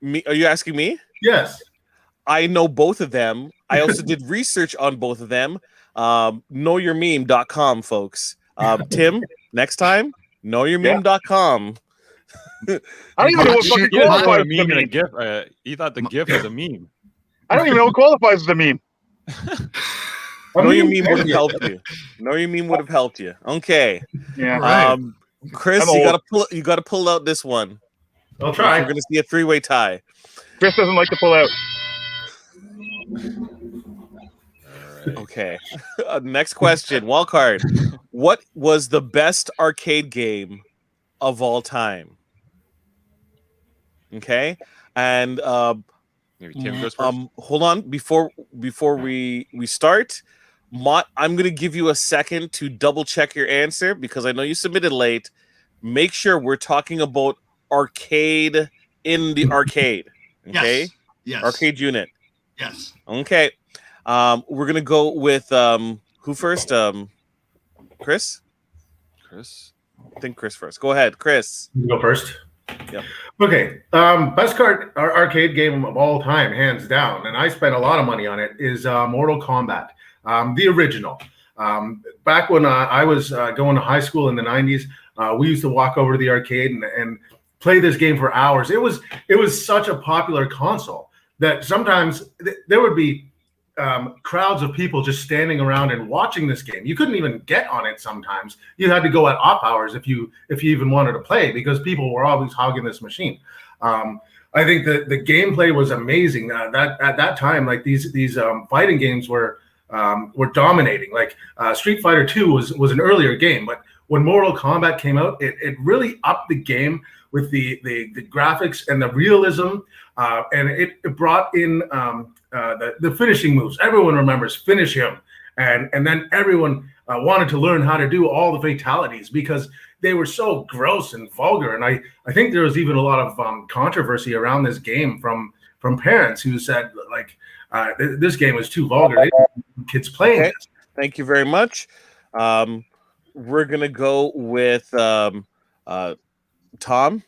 Me? Are you asking me? Yes. I know both of them. I also did research on both of them. Knowyourmeme.com, folks. Tim, next time, knowyourmeme.com. I don't even know what fucking You thought qualifies a as a meme and a meme. GIF. You thought the GIF was a meme. I don't even know what qualifies as a meme. Know your meme would have helped you. Know your meme would have helped you. Okay. Yeah. Right. Chris, I'm you gotta pull out this one. I'll try. We're gonna see a three-way tie. Chris doesn't like to pull out. Okay. Next question. Wild card. What was the best arcade game of all time? Okay. And Maybe Tim goes first. hold on before we start. Mott, I'm gonna give you a second to double check your answer because I know you submitted late. Make sure we're talking about arcade in the arcade. Okay. Yes. Arcade unit. Yes. Okay. We're gonna go with who first? Chris? Chris. I think Chris first. Go ahead, Chris. You go first. Yep. Okay. Best arcade game of all time, hands down, and I spent a lot of money on it, is Mortal Kombat, the original. Back when I was going to high school in the 90s, we used to walk over to the arcade and play this game for hours. It was such a popular console that sometimes there would be crowds of people just standing around and watching this game. You couldn't even get on it sometimes. You had to go at off hours if you even wanted to play, because people were always hogging this machine. I think that the gameplay was amazing. At that time, like these fighting games were dominating. Like Street Fighter 2 was an earlier game, but when Mortal Kombat came out, it really upped the game with the graphics and the realism, and it brought in the finishing moves. Everyone remembers finish him, and then everyone wanted to learn how to do all the fatalities because they were so gross and vulgar. And I think there was even a lot of controversy around this game from parents who said, like, this game is too vulgar. They don't want kids playing this. Thank you very much. We're gonna go with Tom.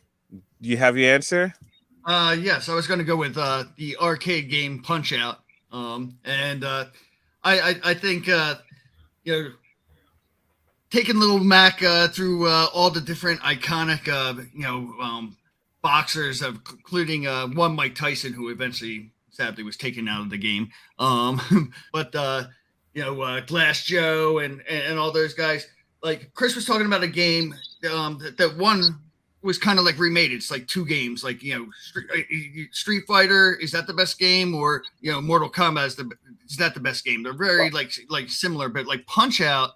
Do you have your answer? Yes, I was going to go with the arcade game Punch Out, and I think taking Little Mac through all the different iconic boxers, including one Mike Tyson, who eventually sadly was taken out of the game, but Glass Joe and all those guys. Like Chris was talking about a game that one was kind of like remade. It's like two games, like Street Fighter, is that the best game, or Mortal Kombat is that the best game? They're very like similar, but like Punch Out,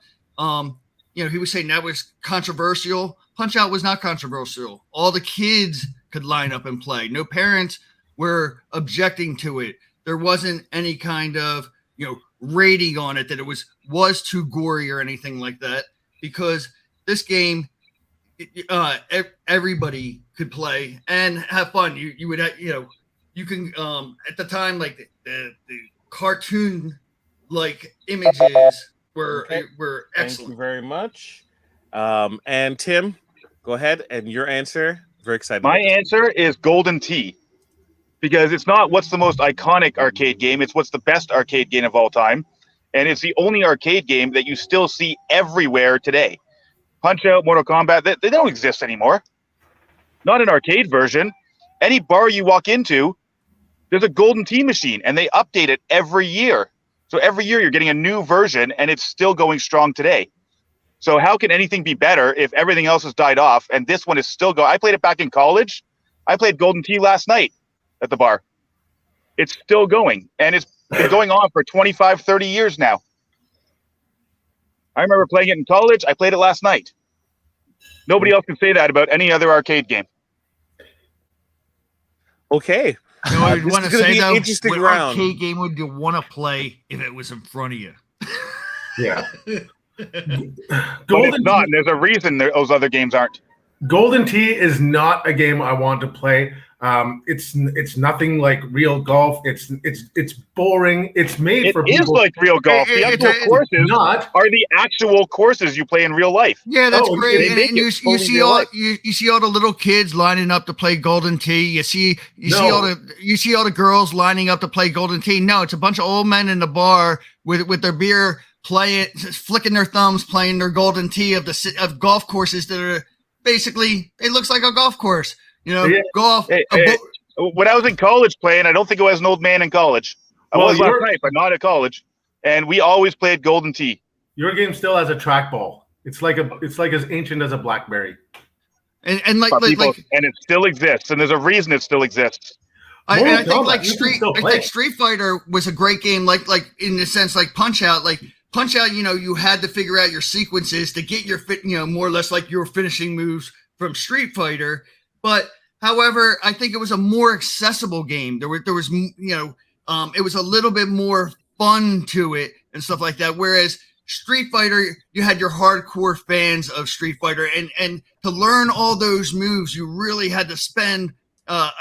he was saying that was controversial. Punch Out was not controversial. All the kids could line up and play. No parents were objecting to it. There wasn't any kind of rating on it that it was too gory or anything like that, because this game, everybody could play and have fun. You would you can at the time, like the cartoon like images were excellent. Thank you very much. And Tim, go ahead, and your answer. Very excited. My answer is Golden Tee, because it's not what's the most iconic arcade game, it's what's the best arcade game of all time, and it's the only arcade game that you still see everywhere today. Punch Out, Mortal Kombat, they don't exist anymore. Not an arcade version. Any bar you walk into, there's a Golden Tee machine, and they update it every year. So every year you're getting a new version, and it's still going strong today. So how can anything be better if everything else has died off, and this one is still going? I played it back in college. I played Golden Tee last night at the bar. It's still going, and it's been going on for 25, 30 years now. I remember playing it in college. I played it last night. Nobody else can say that about any other arcade game. Okay. I want to say, though, interesting what round. Arcade game would you want to play if it was in front of you? Yeah. But it's not, and there's a reason those other games aren't. Golden Tee is not a game I want to play. It's nothing like real golf. It's boring. It's made for people. It is like real golf. The actual courses are the actual courses you play in real life. Yeah, that's great. And you see all the little kids lining up to play Golden Tee. You see all the girls lining up to play Golden Tee. No, it's a bunch of old men in the bar with their beer, flicking their thumbs, playing their Golden Tee of golf courses that are basically, it looks like a golf course. Golf. When I was in college playing, I don't think I was an old man in college. I was last night, but not at college. And we always played Golden Tee. Your game still has a trackball. It's like as ancient as a BlackBerry. And it still exists, and there's a reason it still exists. I think Street Fighter was a great game, like in the sense like Punch Out. Like Punch Out, you had to figure out your sequences to get your more or less like your finishing moves from Street Fighter. But however, I think it was a more accessible game. There was it was a little bit more fun to it and stuff like that. Whereas Street Fighter, you had your hardcore fans of Street Fighter, and to learn all those moves, you really had to spend a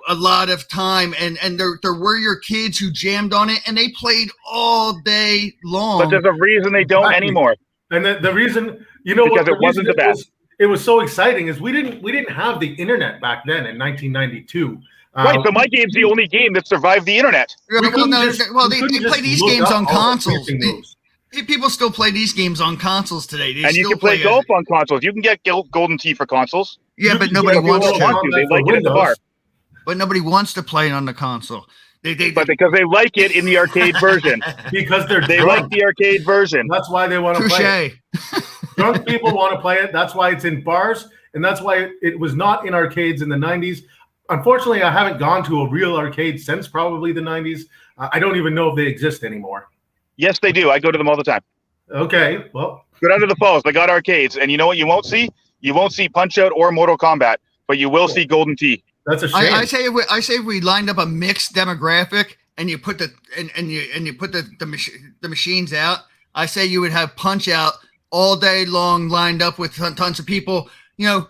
lot of time. And there were your kids who jammed on it, and they played all day long. But there's a reason they don't anymore. And the reason, because it wasn't the best. it was so exciting is we didn't have the internet back then in 1992. Right, so my game's the only game that survived the internet. We Well, couldn't no, just- well, we they couldn't play just these look games up on all the consoles. finishing moves. People still play these games on consoles today. They And you still can play golf on consoles. You can get Golden Tee for consoles. Yeah, You but can nobody get wants Mortal to. Kombat They for like it at the bar. Windows. But nobody wants to play it on the console. But because they like it in the arcade version. Because they're They drunk. like the arcade version. That's why they want to play it. Touche. Drunk people want to play it. That's why it's in bars, and that's why it was not in arcades in the 90s. Unfortunately, I haven't gone to a real arcade since probably the 90s. I don't even know if they exist anymore. Yes, they do. I go to them all the time. Okay, well, Go down to the falls. They got arcades. And you know what you won't see? You won't see Punch-Out or Mortal Kombat, but you will see Golden Tee. that's a shame. I say if we lined up a mixed demographic and you put you put the machines out, I say you would have Punch Out all day long lined up with tons of people. You know,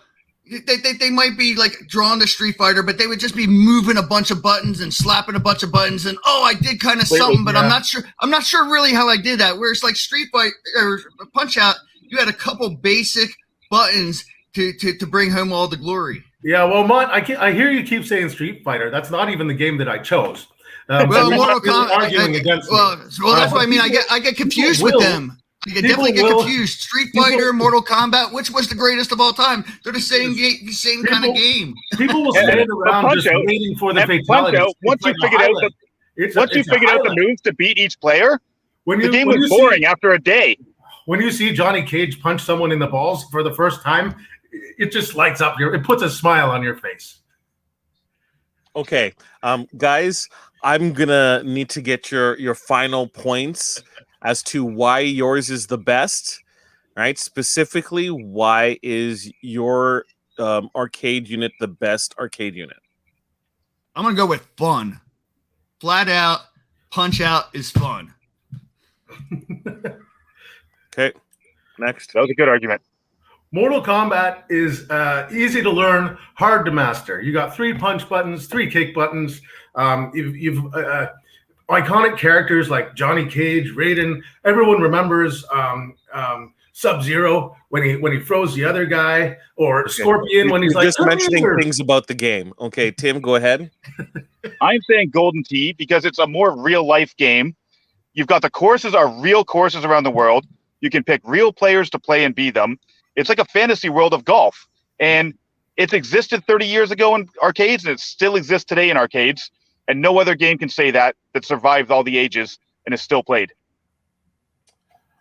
they might be like drawn to Street Fighter, but they would just be moving a bunch of buttons and slapping a bunch of buttons and I did kind of something, but yeah. I'm not sure really how I did that. Whereas like Street Fighter or Punch Out, you had a couple basic buttons to bring home all the glory. Yeah, well, Mott, I hear you keep saying Street Fighter. That's not even the game that I chose. Well, so you're Mortal not really Kombat. arguing against me. Well, that's what I mean. I People- get confused people with will- them. I people definitely get will- confused. Street people- Fighter, Mortal Kombat. Which was the greatest of all time? They're the same same kind of People- game. People will And stand around just Punch-Out- waiting for the and fatality. Punch-Out, once you figured out the moves to beat each player, the game was boring after a day. When you see Johnny Cage punch someone in the balls for the first time, it just lights up it puts a smile on your face. Okay, guys, I'm gonna need to get your final points as to why yours is the best, right? Specifically, why is your arcade unit the best arcade unit? I'm gonna go with fun. Flat out, Punch Out is fun. Okay, next. That was a good argument. Mortal Kombat is easy to learn, hard to master. You got 3 punch buttons, 3 kick buttons. You've iconic characters like Johnny Cage, Raiden. Everyone remembers Sub-Zero when he throws the other guy, or Scorpion when he's You're like just mentioning "Come here." things about the game. Okay, Tim, go ahead. I'm saying Golden Tee because it's a more real life game. You've got the courses are real courses around the world. You can pick real players to play and be them. It's like a fantasy world of golf. And it's existed 30 years ago in arcades, and it still exists today in arcades. And no other game can say that survived all the ages and is still played.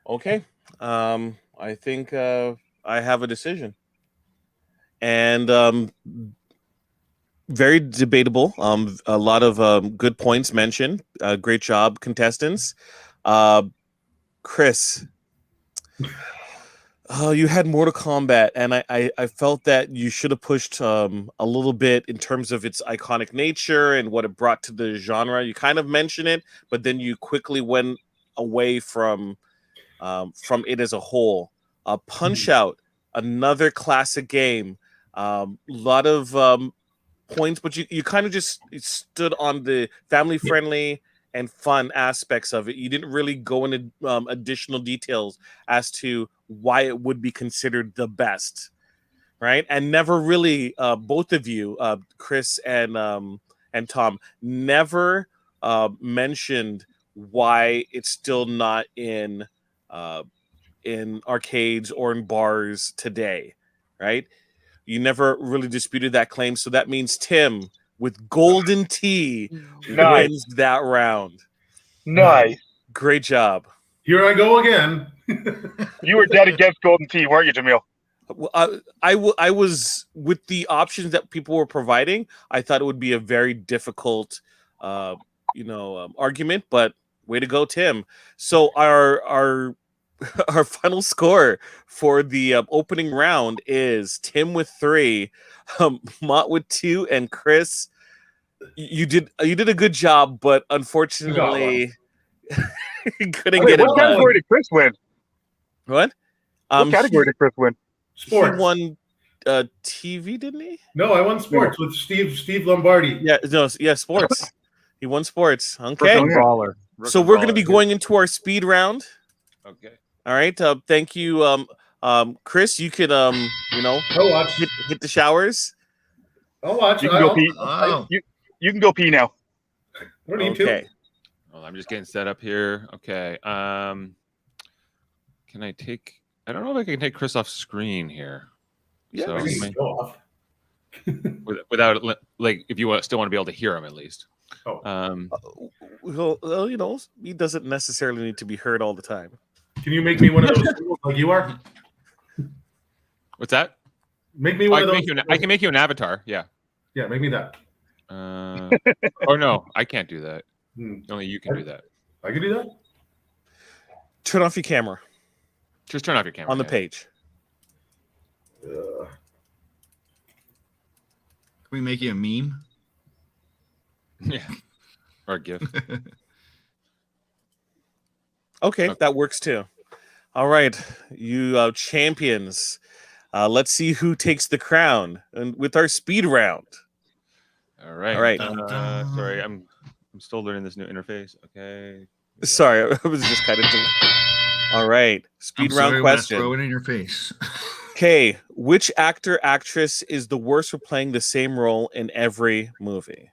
Okay, I think I have a decision, and very debatable. A lot of good points mentioned. Great job, contestants. Chris, you had Mortal Kombat, and I felt that you should have pushed a little bit in terms of its iconic nature and what it brought to the genre. You kind of mentioned it, but then you quickly went away from it as a whole. Punch Out, another classic game. Lot of points, but you kind of just stood on the family friendly and fun aspects of it. You didn't really go into additional details as to why it would be considered the best, right? And never really, both of you, Chris and Tom, never mentioned why it's still not in arcades or in bars today, right? You never really disputed that claim, so that means Tim with Golden Tee Nice. wins that round. Nice. Great job. Here I go again. You were dead against Golden Tee, weren't you, Jaemeel? I was with the options that people were providing. I thought it would be a very difficult, argument. But way to go, Tim. So our final score for the opening round is Tim with 3, Mott with 2, and Chris. You did a good job, but unfortunately, you couldn't get it What done. category did Chris win? What? What category did Chris win? Sports. He won TV, didn't he? No, I won sports with Steve Lombardi. Yeah, sports. He won sports. Okay. Rookie baller. So we're going to be going into our speed round. Okay. All right. Thank you, Chris, you could I'll watch. hit the showers. I'll watch. You can go pee. Oh. You can go pee now. I don't need to. Okay. Well, I'm just getting set up here. Okay. Can I take? I don't know if I can take Chris off screen here. Yeah, So, I can go off. without like, if you still want to be able to hear him at least. Oh. Well, he doesn't necessarily need to be heard all the time. Can you make me one of those fools like you are? What's that? Make me Oh, one of those. I can make you an avatar. Yeah. Yeah, make me that. Oh no, I can't do that. Hmm. Only you can do that. I can do that. Turn off your camera Just turn off your camera on the yeah. page. Can we make you a meme? Yeah. Or a GIF. Okay, that works too. All right, you champions. Let's see who takes the crown and with our speed round. All right. All right. Sorry, I'm still learning this new interface. Okay. Sorry, I was just kind of. All right, speed round question. Throw it in your face. Okay, which actor actress is the worst for playing the same role in every movie?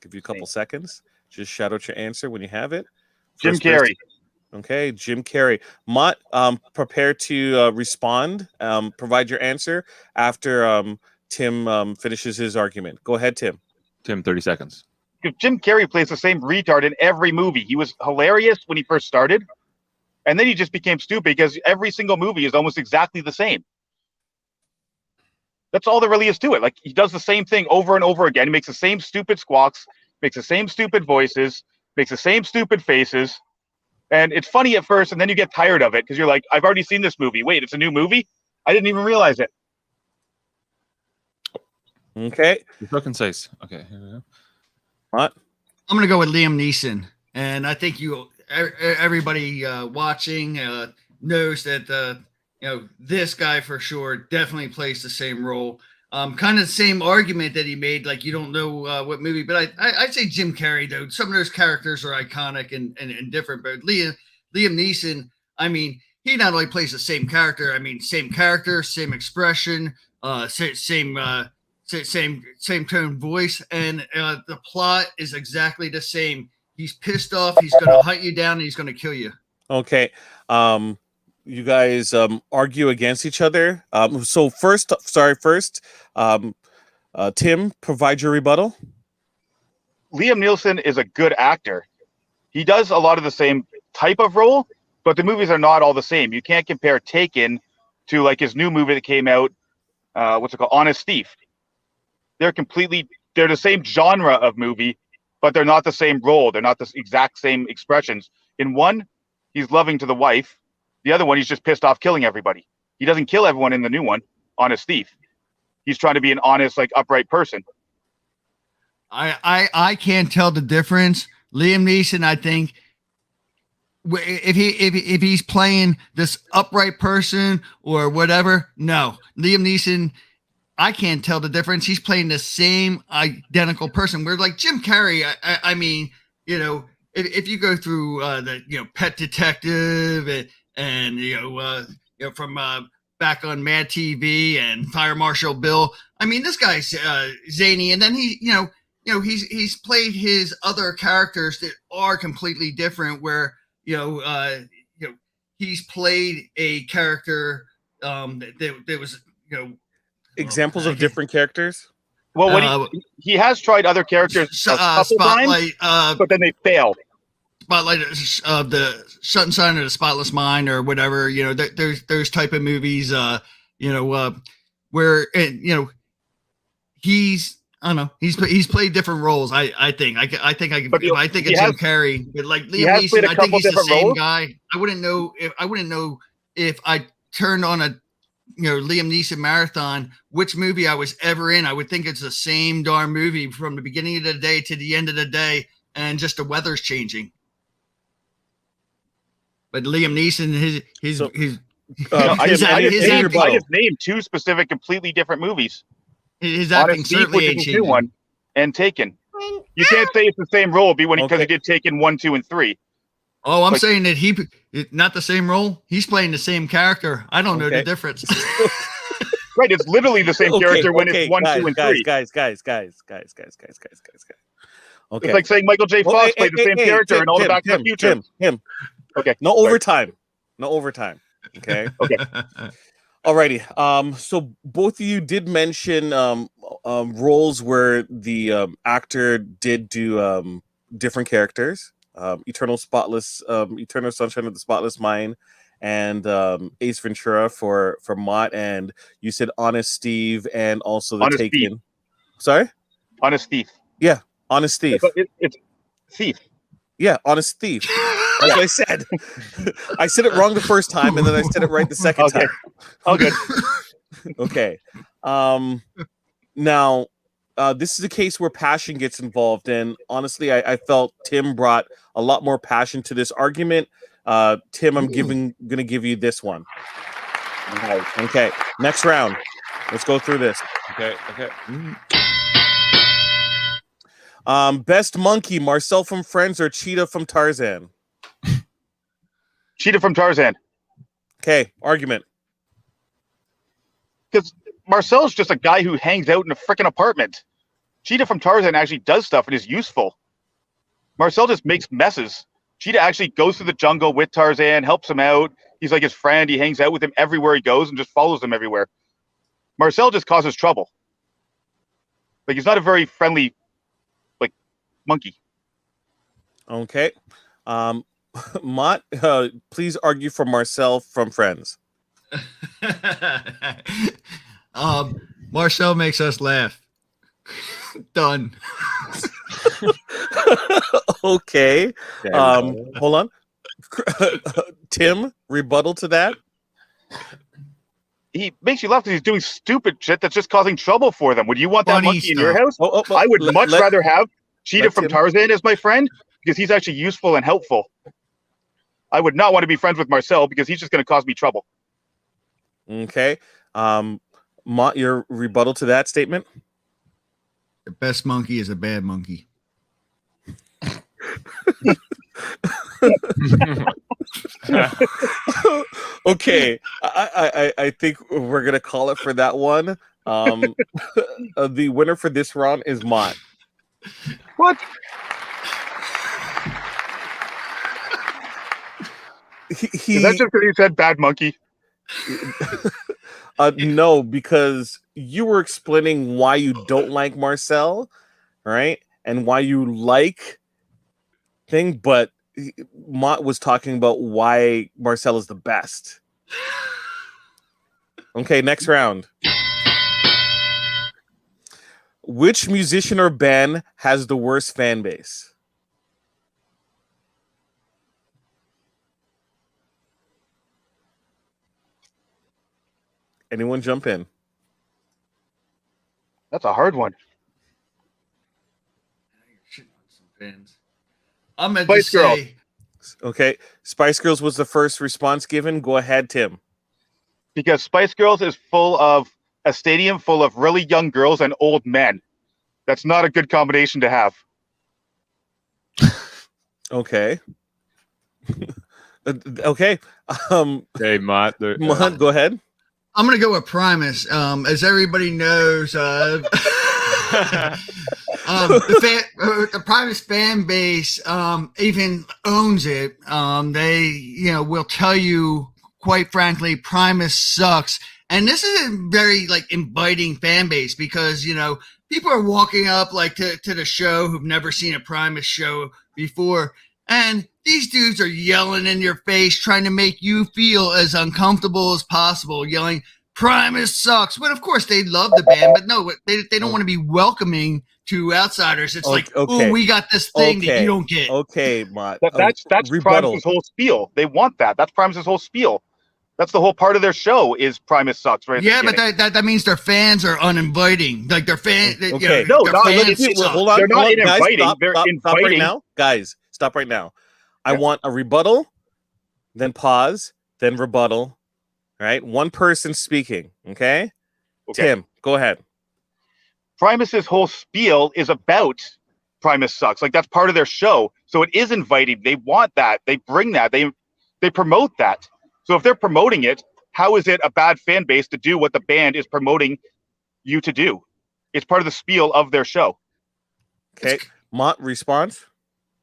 Give you a couple seconds. Just shout out your answer when you have it. Jim First Carrey. Okay, Jim Carrey. Mott, prepare to respond. Provide your answer after Tim finishes his argument. Go ahead, Tim. Tim, 30 seconds. Because Jim Carrey plays the same retard in every movie. He was hilarious when he first started, and then he just became stupid because every single movie is almost exactly the same. That's all there really is to it. Like, he does the same thing over and over again. He makes the same stupid squawks, makes the same stupid voices, makes the same stupid faces. And it's funny at first, and then you get tired of it because you're like, I've already seen this movie. Wait, it's a new movie? I didn't even realize it. Okay. You're so concise. Okay, here we go. Mott? I'm gonna go with Liam Neeson, and I think everybody watching knows that this guy for sure definitely plays the same role. Kind of the same argument that he made, like you don't know what movie, but I'd say Jim Carrey though. Some of those characters are iconic and different, but Liam Neeson, I mean, he not only plays the same character, same character, same expression, same tone voice, and the plot is exactly the same. He's pissed off, he's gonna hunt you down, and he's gonna kill you. Okay. You guys argue against each other. So first, Tim, provide your rebuttal. Liam Neeson is a good actor. He does a lot of the same type of role, but the movies are not all the same. You can't compare Taken to like his new movie that came out. What's it called? Honest Thief. They're the same genre of movie, but they're not the same role. They're not the exact same expressions. In one, he's loving to the wife. The other one, he's just pissed off killing everybody. He doesn't kill everyone in the new one, Honest Thief. He's trying to be an honest, like upright person. I can't tell the difference. Liam Neeson, I think, if he's playing this upright person or whatever, no. Liam Neeson, I can't tell the difference. He's playing the same identical person. We're like Jim Carrey. I mean, if you go through the Pet Detective and from back on Mad TV and Fire Marshal Bill. I mean, this guy's zany, and then he's played his other characters that are completely different. Where he's played a character that was Examples of different characters. Well, when he has tried other characters a couple times, but then they fail. Spotlight of the Shut Sign or the Spotless Mind or whatever, there's those type of movies, where he's I don't know, he's played different roles. I think it's Jim Carrey, but like Liam Neeson, I think he's the same roles. Guy. I wouldn't know if I turned on a Liam Neeson marathon which movie I was ever in. I would think it's the same darn movie from the beginning of the day to the end of the day, and just the weather's changing. But Liam Neeson, I just named two specific, completely different movies. His acting certainly ain't changing. One and Taken. You can't say it's the same role because he did Taken 1, 2, and 3. Oh, I'm Like- saying that not the same role. He's playing the same character. I don't know Okay. the difference. Right, it's literally the same character when it's 1, 2, and 3. Guys. Okay. It's like saying Michael J. Well, Fox played the same character in all the Back to the Future. Tim. Okay. No Sorry. overtime. No overtime. Okay. Okay. Alrighty. So both of you did mention roles where the actor did do different characters. Eternal Sunshine of the Spotless Mind, and Ace Ventura for Mott, and you said Honest Steve, and also the Honest Taken. Thief. Sorry, Honest Thief. Honest Thief. But it's Thief. Yeah, Honest Thief. That's what I said. I said it wrong the first time, and then I said it right the second Okay. time. All good. Okay. Now, this is a case where passion gets involved, and honestly, I felt Tim brought a lot more passion to this argument. Tim, I'm gonna give you this one. Okay. Next round. Let's go through this. Okay. Best monkey, Marcel from Friends or Cheetah from Tarzan? Cheetah from Tarzan. Okay, argument. Because Marcel's just a guy who hangs out in a freaking apartment. Cheetah from Tarzan actually does stuff and is useful. Marcel just makes messes. Cheetah actually goes to the jungle with Tarzan, helps him out. He's like his friend. He hangs out with him everywhere he goes and just follows him everywhere. Marcel just causes trouble. Like, he's not a very friendly, like, monkey. Okay. Mott, please argue for Marcel from Friends. Marcel makes us laugh. Done. Okay. Hold on. Tim, rebuttal to that? He makes you laugh because he's doing stupid shit that's just causing trouble for them. Would you want that Funny monkey in your stuff. house? I would much rather have Cheetah from Tim- Tarzan as my friend because he's actually useful and helpful. I would not want to be friends with Marcel because he's just going to cause me trouble. Okay. Mott, your rebuttal to that statement? The best monkey is a bad monkey. Okay. I think we're gonna call it for that one. The winner for this round is Mott. What? Is that just because you said bad monkey? No, because you were explaining why you don't like Marcel, right? And why you like thing, but Mott was talking about why Marcel is the best. Okay, next round. Which musician or band has the worst fan base? Anyone jump in? That's a hard one. I'm gonna Spice just Girl. say Okay, Spice Girls was the first response given. Go ahead, Tim. Because Spice Girls is full of a stadium full of really young girls and old men. That's not a good combination to have. Okay. Okay. Okay, Mott. Mott, go ahead. I'm gonna go with Primus. As everybody knows, the Primus fan base even owns it. They, will tell you quite frankly, Primus sucks. And this is a very inviting fan base because people are walking up to the show who've never seen a Primus show before, and these dudes are yelling in your face, trying to make you feel as uncomfortable as possible, yelling, Primus sucks. But of course, they love the band, but no, they don't want to be welcoming to outsiders. It's Okay. oh, we got this thing that you don't get. Okay, Mott. That's rebuttal. Primus's whole spiel. They want that. That's Primus's whole spiel. That's the whole part of their show is Primus sucks, right? Yeah, but that means their fans are uninviting. Like their fans, Okay. No, their not fans literally. suck. Hold on. They're not hold on, guys, inviting, they're Stop right inviting. now. Guys, stop right now. I Yeah. want a rebuttal, then pause, then rebuttal. All right. One person speaking. Okay. Okay. Tim, go ahead. Primus's whole spiel is about Primus sucks. That's part of their show. So it is inviting. They want that. They bring that. They promote that. So if they're promoting it, how is it a bad fan base to do what the band is promoting you to do? It's part of the spiel of their show. Okay. Mott, response?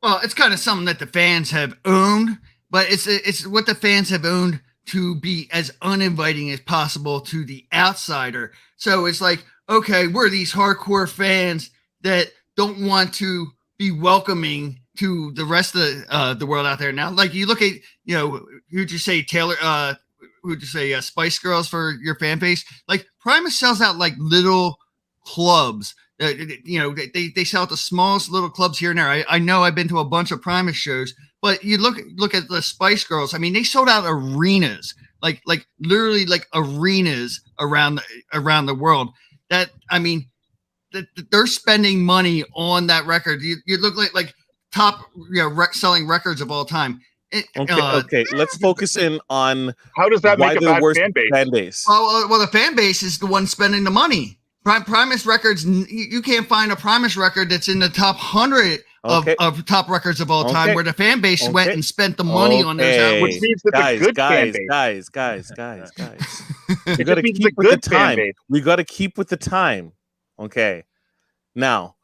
Well, it's kind of something that the fans have owned, but it's what the fans have owned to be as uninviting as possible to the outsider. So it's like, okay, we're these hardcore fans that don't want to be welcoming to the rest of the world out there. Now, like you look at, who'd you say, Taylor, who'd you say, Spice Girls for your fan base? Like Primus sells out like little clubs. They sell at the smallest little clubs here and there. I know I've been to a bunch of Primus shows, but you look at the Spice Girls. I mean, they sold out arenas, like literally like arenas around the world. That, I mean, they're spending money on that record. You look like top selling records of all time. Okay. Let's focus in on how does that make a bad fan base? Well, the fan base is the one spending the money. Primus records, you can't find a Primus record that's in the top 100 of top records of all time, where the fan base went and spent the money on those albums. Which means that the good fan base. Guys. We got to keep with the time. We got to keep with the time. Okay. Now,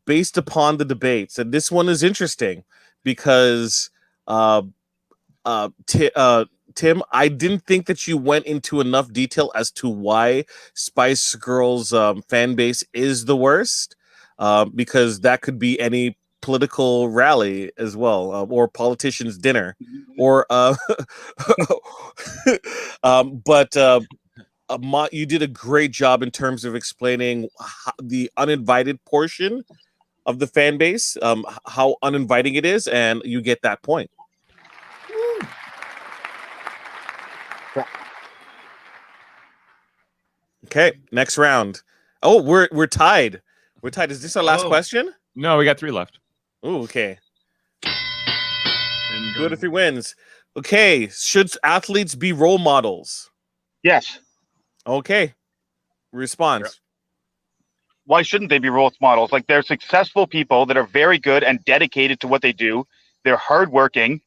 based upon the debates, and this one is interesting because Tim, I didn't think that you went into enough detail as to why Spice Girls fan base is the worst, because that could be any political rally as well, or politician's dinner, or but Mott, you did a great job in terms of explaining the uninvited portion of the fan base, how uninviting it is, and you get that point. Okay, next round. Oh, we're tied. We're tied. Is this our last question? No, we got 3 left. Oh, okay. 2 out of 3 wins. Okay, should athletes be role models? Yes. Okay. Response. Why shouldn't they be role models? Like, they're successful people that are very good and dedicated to what they do. They're hardworking,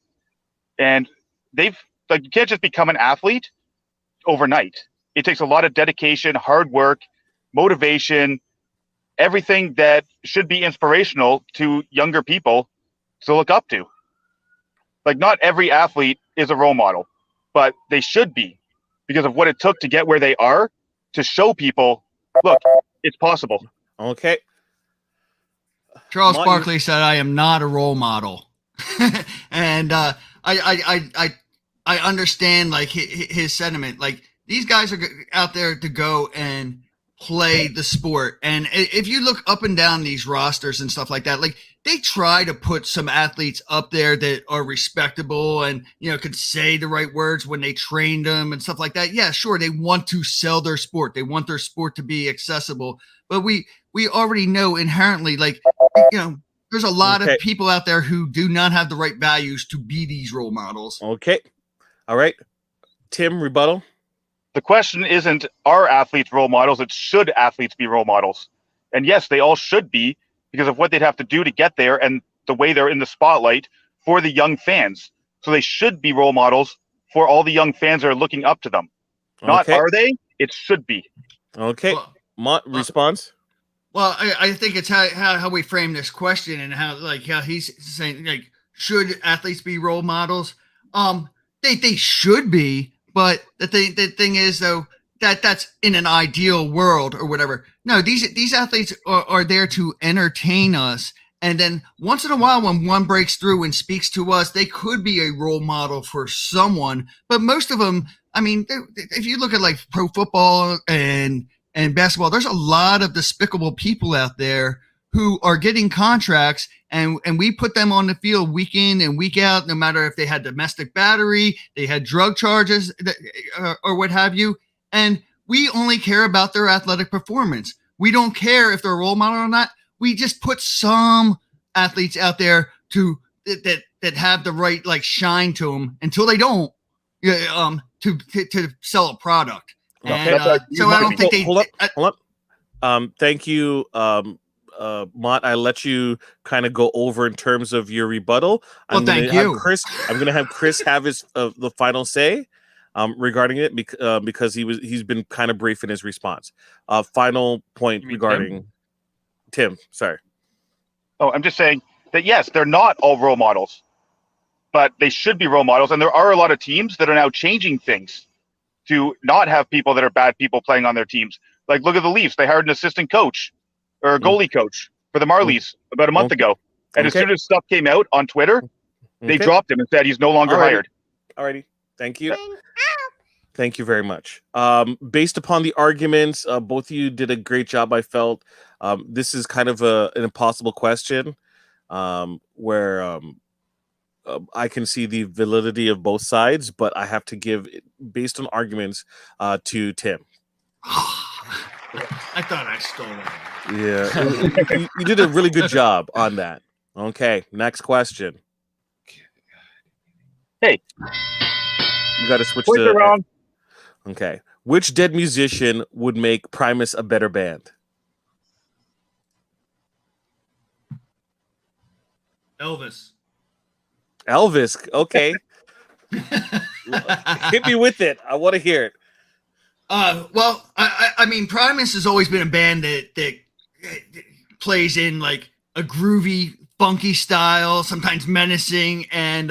and you can't just become an athlete overnight. It takes a lot of dedication, hard work, motivation, everything that should be inspirational to younger people to look up to. Like, not every athlete is a role model, but they should be, because of what it took to get where they are, to show people, look, it's possible. Okay. Charles Barkley said, "I am not a role model," and I understand like his sentiment. Like, these guys are out there to go and play the sport. And if you look up and down these rosters and stuff like that, like, they try to put some athletes up there that are respectable and, could say the right words when they trained them and stuff like that. Yeah, sure. They want to sell their sport. They want their sport to be accessible. But we already know inherently, like, there's a lot of people out there who do not have the right values to be these role models. Okay. All right. Tim, rebuttal. The question isn't, are athletes role models? It's, should athletes be role models? And yes, they all should be, because of what they'd have to do to get there and the way they're in the spotlight for the young fans. So they should be role models for all the young fans that are looking up to them. Not are they? It should be. Okay. Mott, response? Well, I think it's how we frame this question, and how he's saying, like, should athletes be role models? They should be. But the thing is, though, that's in an ideal world or whatever. No, these athletes are there to entertain us. And then once in a while, when one breaks through and speaks to us, they could be a role model for someone. But most of them, I mean, if you look at like pro football and basketball, there's a lot of despicable people out there who are getting contracts, and we put them on the field week in and week out, no matter if they had domestic battery, they had drug charges, or what have you. And we only care about their athletic performance. We don't care if they're a role model or not. We just put some athletes out there that have the right like shine to them until they don't, to sell a product. And, so I don't think hold up. Thank you, Mott, I let you kind of go over in terms of your rebuttal. Well, thank you. I'm going to have Chris have his the final say regarding it because he's been kind of brief in his response. Final point regarding Tim. Sorry. Oh, I'm just saying that yes, they're not all role models, but they should be role models. And there are a lot of teams that are now changing things to not have people that are bad people playing on their teams. Like, look at the Leafs. They hired an assistant coach or a goalie coach for the Marlies about a month ago. And as soon as stuff came out on Twitter, they dropped him and said he's no longer hired. Alrighty. Thank you. Thank you very much. Based upon the arguments, both of you did a great job, I felt. This is kind of an impossible question where I can see the validity of both sides, but I have to give, based on arguments, to Tim. I thought I stole that. Yeah, you did a really good job on that. Okay, next question. Hey, you got to switch point to around. Okay, which dead musician would make Primus a better band? Elvis. Elvis. Okay, hit me with it. I want to hear it. Well, I mean, Primus has always been a band that plays in like a groovy, funky style, sometimes menacing, and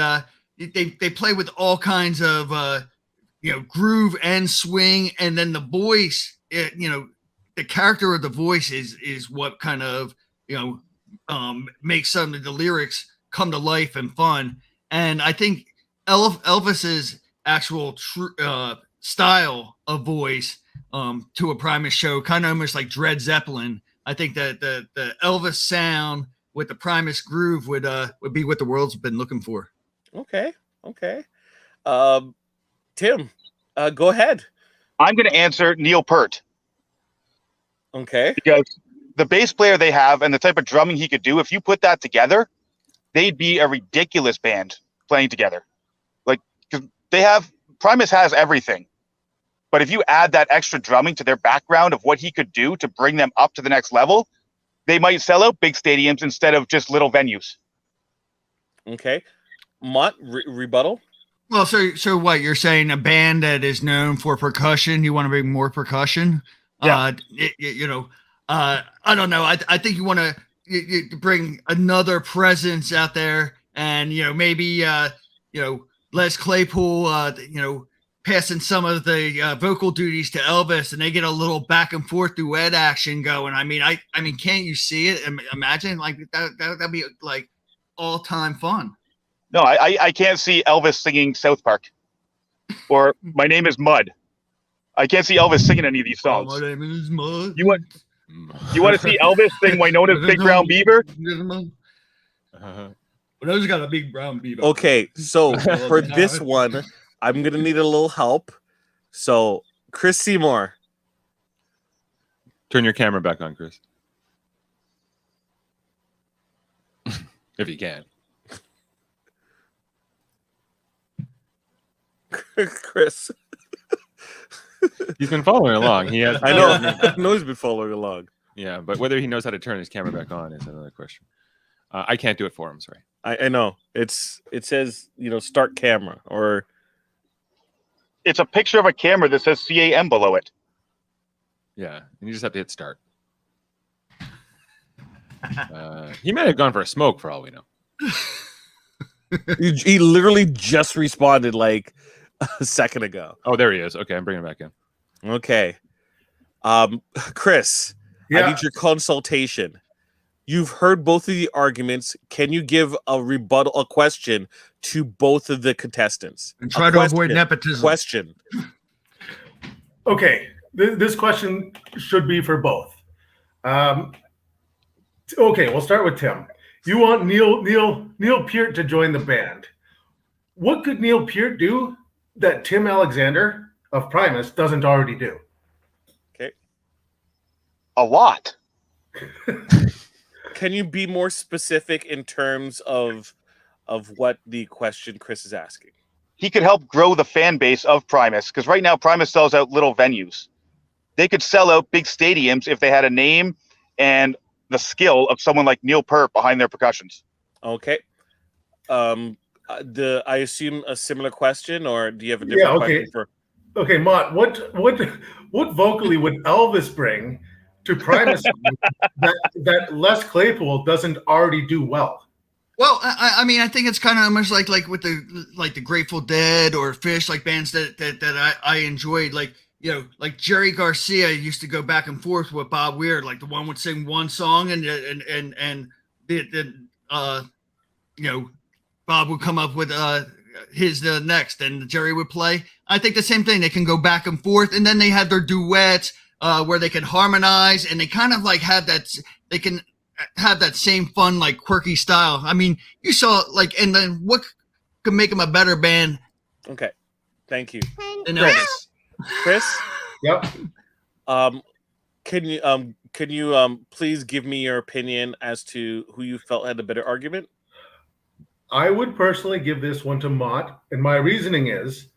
they play with all kinds of groove and swing, and then the voice, the character of the voice is what kind of makes some of the lyrics come to life and fun. And I think Elvis's actual style of voice to a Primus show, kind of almost like Dred Zeppelin. I think that the Elvis sound with the Primus groove would be what the world's been looking for. Okay. Tim, go ahead. I'm going to answer Neil Peart. Okay. Because the bass player they have and the type of drumming he could do, if you put that together, they'd be a ridiculous band playing together. Like, because Primus has everything. But if you add that extra drumming to their background of what he could do to bring them up to the next level, they might sell out big stadiums instead of just little venues. Okay. Mott, rebuttal? Well, so what? You're saying a band that is known for percussion, you want to bring more percussion? Yeah. I don't know. I think you want to bring another presence out there, and maybe Les Claypool, passing some of the vocal duties to Elvis, and they get a little back and forth duet action going. I mean, can't you see it? Imagine like that'd be like all time fun. No, I can't see Elvis singing South Park or My Name is Mud. I can't see Elvis singing any of these songs. My name is Mud. You want to see Elvis sing Wynona's Big Brown Beaver? Wynona's got a big brown beaver. Okay, so for this one, I'm going to need a little help. So, Chris Seymour. Turn your camera back on, Chris. If you can. Chris. He's been following along. He has. I know he's been following along. Yeah, but whether he knows how to turn his camera back on is another question. I can't do it for him. Sorry. I know. It says, start camera, or It's a picture of a camera that says CAM below it. Yeah, and you just have to hit start. He might have gone for a smoke for all we know. he literally just responded like a second ago. Oh, there he is. Okay, I'm bringing him back in. Okay. Chris, Yeah. I need your consultation. You've heard both of the arguments. Can you give a question to both of the contestants? And try to avoid nepotism. Question. Okay, this question should be for both. Okay, we'll start with Tim. You want Neil Peart to join the band. What could Neil Peart do that Tim Alexander of Primus doesn't already do? Okay. A lot. Can you be more specific in terms of what the question Chris is asking? He could help grow the fan base of Primus, because right now Primus sells out little venues. They could sell out big stadiums if they had a name and the skill of someone like Neil Peart behind their percussions. Okay. I assume a similar question, or do you have a different question for? Okay, Mott, what vocally would Elvis bring to Primacy that Les Claypool doesn't already do well? Well, I mean, I think it's kind of almost like with the Grateful Dead or Fish, like bands that I enjoyed, like, you know, like Jerry Garcia used to go back and forth with Bob Weir, like the one would sing one song and you know, Bob would come up with his next, and Jerry would play. I think the same thing. They can go back and forth, and then they had their duets where they can harmonize, and they kind of like have that. They can have that same fun, like quirky style. I mean, you saw like, and then what could make them a better band? Okay, thank you, Chris. Yep. Can you please give me your opinion as to who you felt had a better argument? I would personally give this one to Mott, and my reasoning is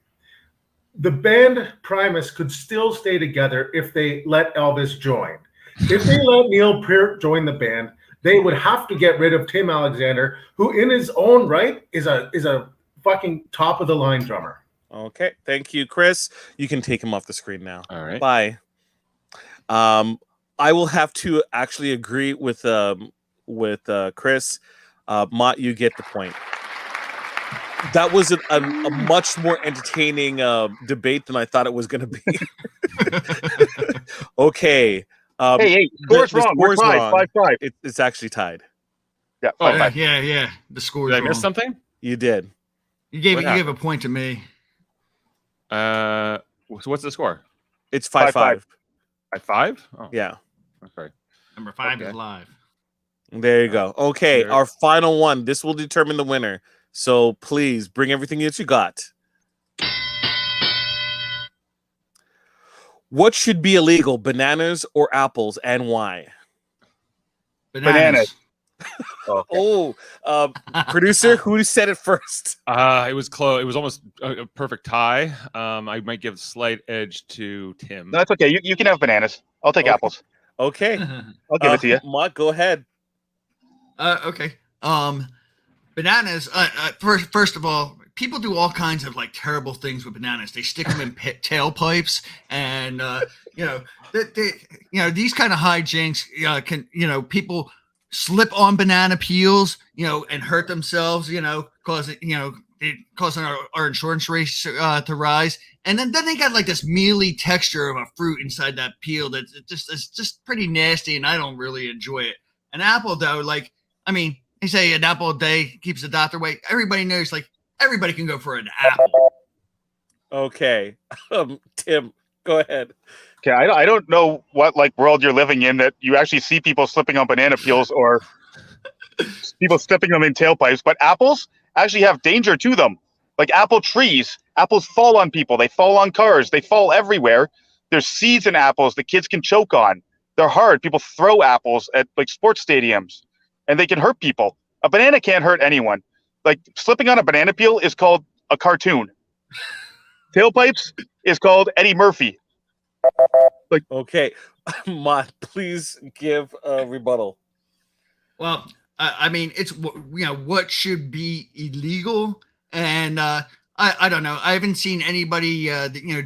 the band Primus could still stay together if they let Elvis join. If they let Neil Peart join the band, they would have to get rid of Tim Alexander, who in his own right is a fucking top of the line drummer. Okay, thank you, Chris. You can take him off the screen now. All right. Bye. I will have to actually agree with Chris. Mott, you get the point. That was a much more entertaining debate than I thought it was going to be. Okay. Hey, score's wrong. We're tied, 5-5. It's actually tied. Yeah, 5-5. Yeah. The score. Did I miss something? You did. You gave a point to me. So what's the score? It's 5-5. 5-5? Oh, Yeah. okay. Number 5 is live. There you go. Okay, Sure. our final one. This will determine the winner. So please bring everything that you got. What should be illegal, bananas or apples, and why? Bananas. Oh, producer, who said it first? It was close. It was almost a perfect tie. I might give a slight edge to Tim. No, that's okay. You can have bananas. I'll take apples. Okay, I'll give it to you. Mott, go ahead. Okay. Bananas. First of all, people do all kinds of like terrible things with bananas. They stick them in tailpipes, and these kind of hijinks can people slip on banana peels, and hurt themselves, causing our insurance rates to rise. And then they got like this mealy texture of a fruit inside that peel that's just pretty nasty, and I don't really enjoy it. An apple though, they say an apple a day keeps the doctor away. Everybody knows, everybody can go for an apple. Okay, Tim, go ahead. Okay, I don't know what world you're living in that you actually see people slipping on banana peels or people stepping them in tailpipes, but apples actually have danger to them. Like apple trees, apples fall on people, they fall on cars, they fall everywhere. There's seeds in apples that kids can choke on. They're hard. People throw apples at sports stadiums, and they can hurt people. A banana can't hurt anyone. Slipping on a banana peel is called a cartoon. Tailpipes is called Eddie Murphy. Okay, Mott, please give a rebuttal. Well, it's what should be illegal, and I don't know. I haven't seen anybody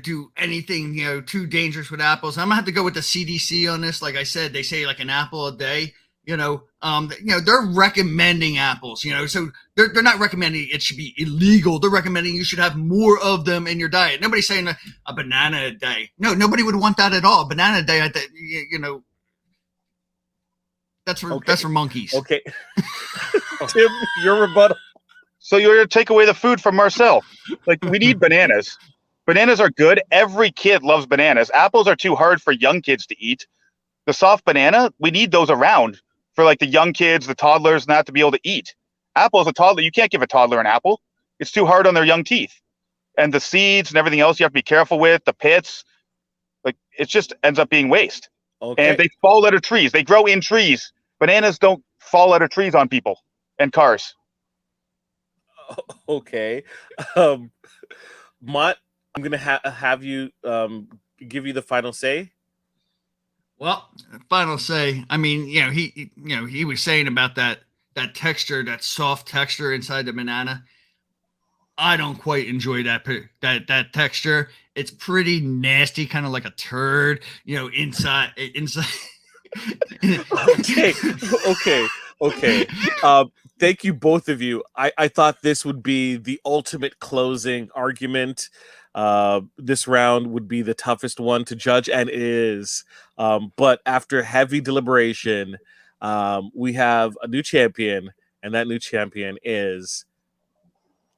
do anything too dangerous with apples. I'm gonna have to go with the CDC on this. Like I said, they say an apple a day. They're recommending apples. So they're not recommending it should be illegal. They're recommending you should have more of them in your diet. Nobody's saying a banana a day. No, nobody would want that at all. Banana a day, that's for monkeys. Okay, Tim, your rebuttal. So you're going to take away the food from Marcel. We need bananas. Bananas are good. Every kid loves bananas. Apples are too hard for young kids to eat. The soft banana, we need those around for the young kids, the toddlers, not to be able to eat. Apples, a toddler, you can't give a toddler an apple. It's too hard on their young teeth. And the seeds and everything else you have to be careful with, the pits, it just ends up being waste. Okay. And they fall out of trees. They grow in trees. Bananas don't fall out of trees on people and cars. Okay. Mott, I'm going to have you give you the final say. Well, final say. I mean, he was saying about that texture, that soft texture inside the banana. I don't quite enjoy that texture. It's pretty nasty, kind of like a turd, inside. Okay. Thank you, both of you. I thought this would be the ultimate closing argument. This round would be the toughest one to judge, and it is. But after heavy deliberation, we have a new champion, and that new champion is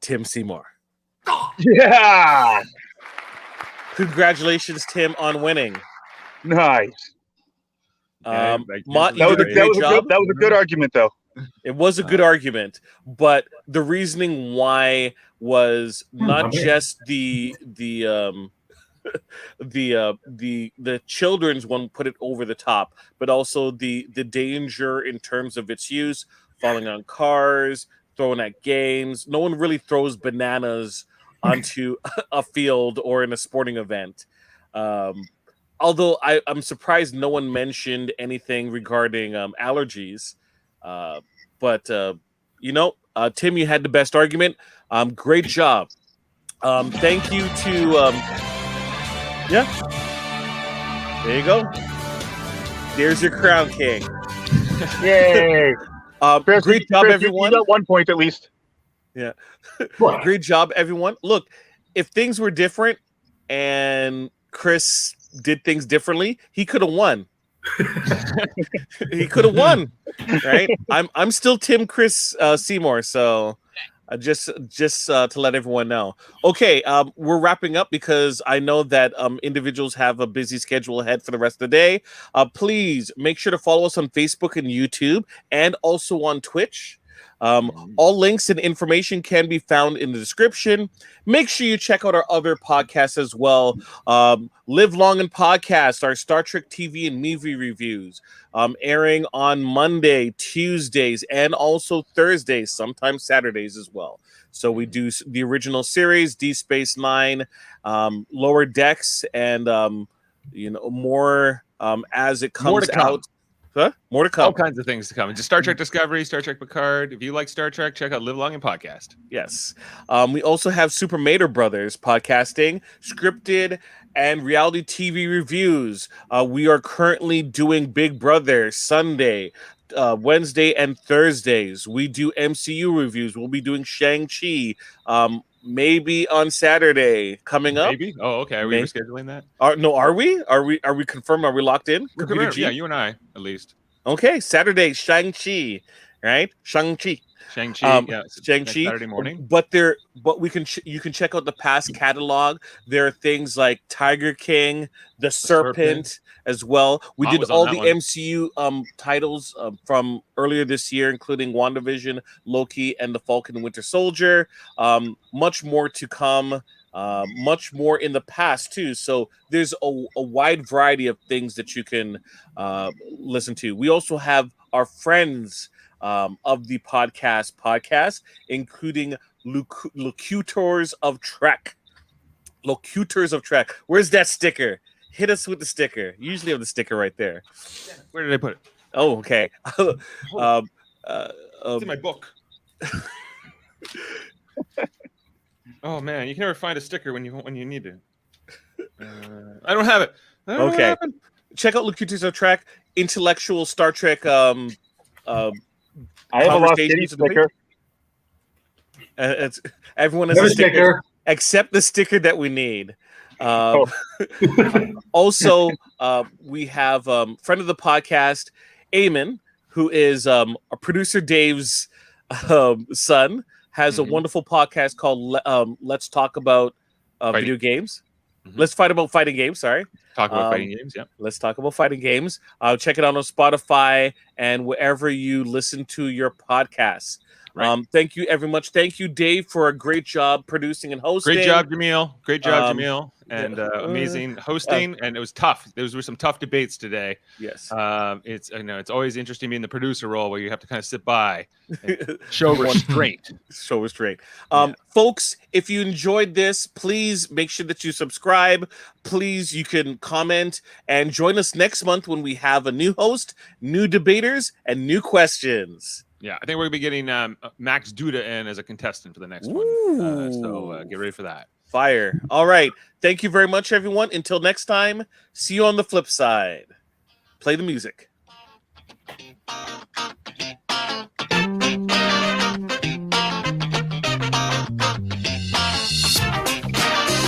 Tim Seymour. Yeah. Congratulations, Tim, on winning. Nice. Mott, you did a great job. That was a good argument, though. It was a good argument, but the reasoning why was not just the children's one put it over the top, but also the danger in terms of its use, falling on cars, throwing at games. No one really throws bananas onto a field or in a sporting event. Although I'm surprised no one mentioned anything regarding allergies. But Tim, you had the best argument. Great job. Thank you to there you go. There's your crown, king. Yay. Chris, great job, everyone. You got 1 point at least. Yeah. Great job, everyone. Look, if things were different and Chris did things differently, he could have won. He could have won, right? I'm still Tim Chris Seymour, so just to let everyone know. Okay, we're wrapping up because I know that individuals have a busy schedule ahead for the rest of the day. Please make sure to follow us on Facebook and YouTube, and also on Twitch. All links and information can be found in the description. Make sure you check out our other podcasts as well. Live Long and Podcast, our Star Trek TV and movie reviews, airing on Monday, Tuesdays, and also Thursdays, sometimes Saturdays as well. So we do the original series, Deep Space Nine, Lower Decks, and more as it comes out. Huh? More to come. All kinds of things to come. Just Star Trek Discovery, Star Trek Picard. If you like Star Trek, check out Live Long and Podcast. Yes. We also have Super Mader Brothers podcasting, scripted and reality TV reviews. We are currently doing Big Brother Sunday, Wednesday, and Thursdays. We do MCU reviews. We'll be doing Shang-Chi. Maybe on Saturday coming up. Maybe. Oh, okay. Are we rescheduling that? No, are we? Are we confirmed? Are we locked in? Yeah, you and I at least. Okay, Saturday, Shang-Chi, right? Shang-Chi. Shang-Chi. Shang-Chi. Saturday morning. But you can check out the past catalog. There are things like Tiger King, The Serpent as well. We did all the MCU titles from earlier this year, including WandaVision, Loki, and The Falcon and Winter Soldier. Much more to come. Much more in the past too. So there's a wide variety of things that you can listen to. We also have our friends of the podcast, including Locutors of Trek. Locutors of Trek. Where's that sticker? Hit us with the sticker. You usually have the sticker right there. Where did I put it? Oh, okay. It's in my book. Oh man, you can never find a sticker when you need it. I don't have it. Okay. Check out Locutors of Trek, intellectual Star Trek. I have a Lost City sticker. Everyone has a sticker except the sticker that we need. Also, we have friend of the podcast, Eamon, who is a producer Dave's son, has a wonderful podcast called Let's Talk About Video Games. Let's fight about fighting games. Sorry. Talk about fighting games. Yeah. Let's talk about fighting games. Check it out on Spotify and wherever you listen to your podcasts. Right. Thank you very much. Thank you, Dave, for a great job producing and hosting. Great job, Jaemeel. Great job, Jaemeel. yeah. And amazing hosting. And it was tough. There were some tough debates today. Yes. It's always interesting being the producer role where you have to kind of sit by and show restraint. Show restraint. Folks, if you enjoyed this, please make sure that you subscribe. Please, you can comment and join us next month when we have a new host, new debaters, and new questions. Yeah, I think we're going to be getting Max Duda in as a contestant for the next one. So get ready for that. Fire. All right. Thank you very much, everyone. Until next time, see you on the flip side. Play the music.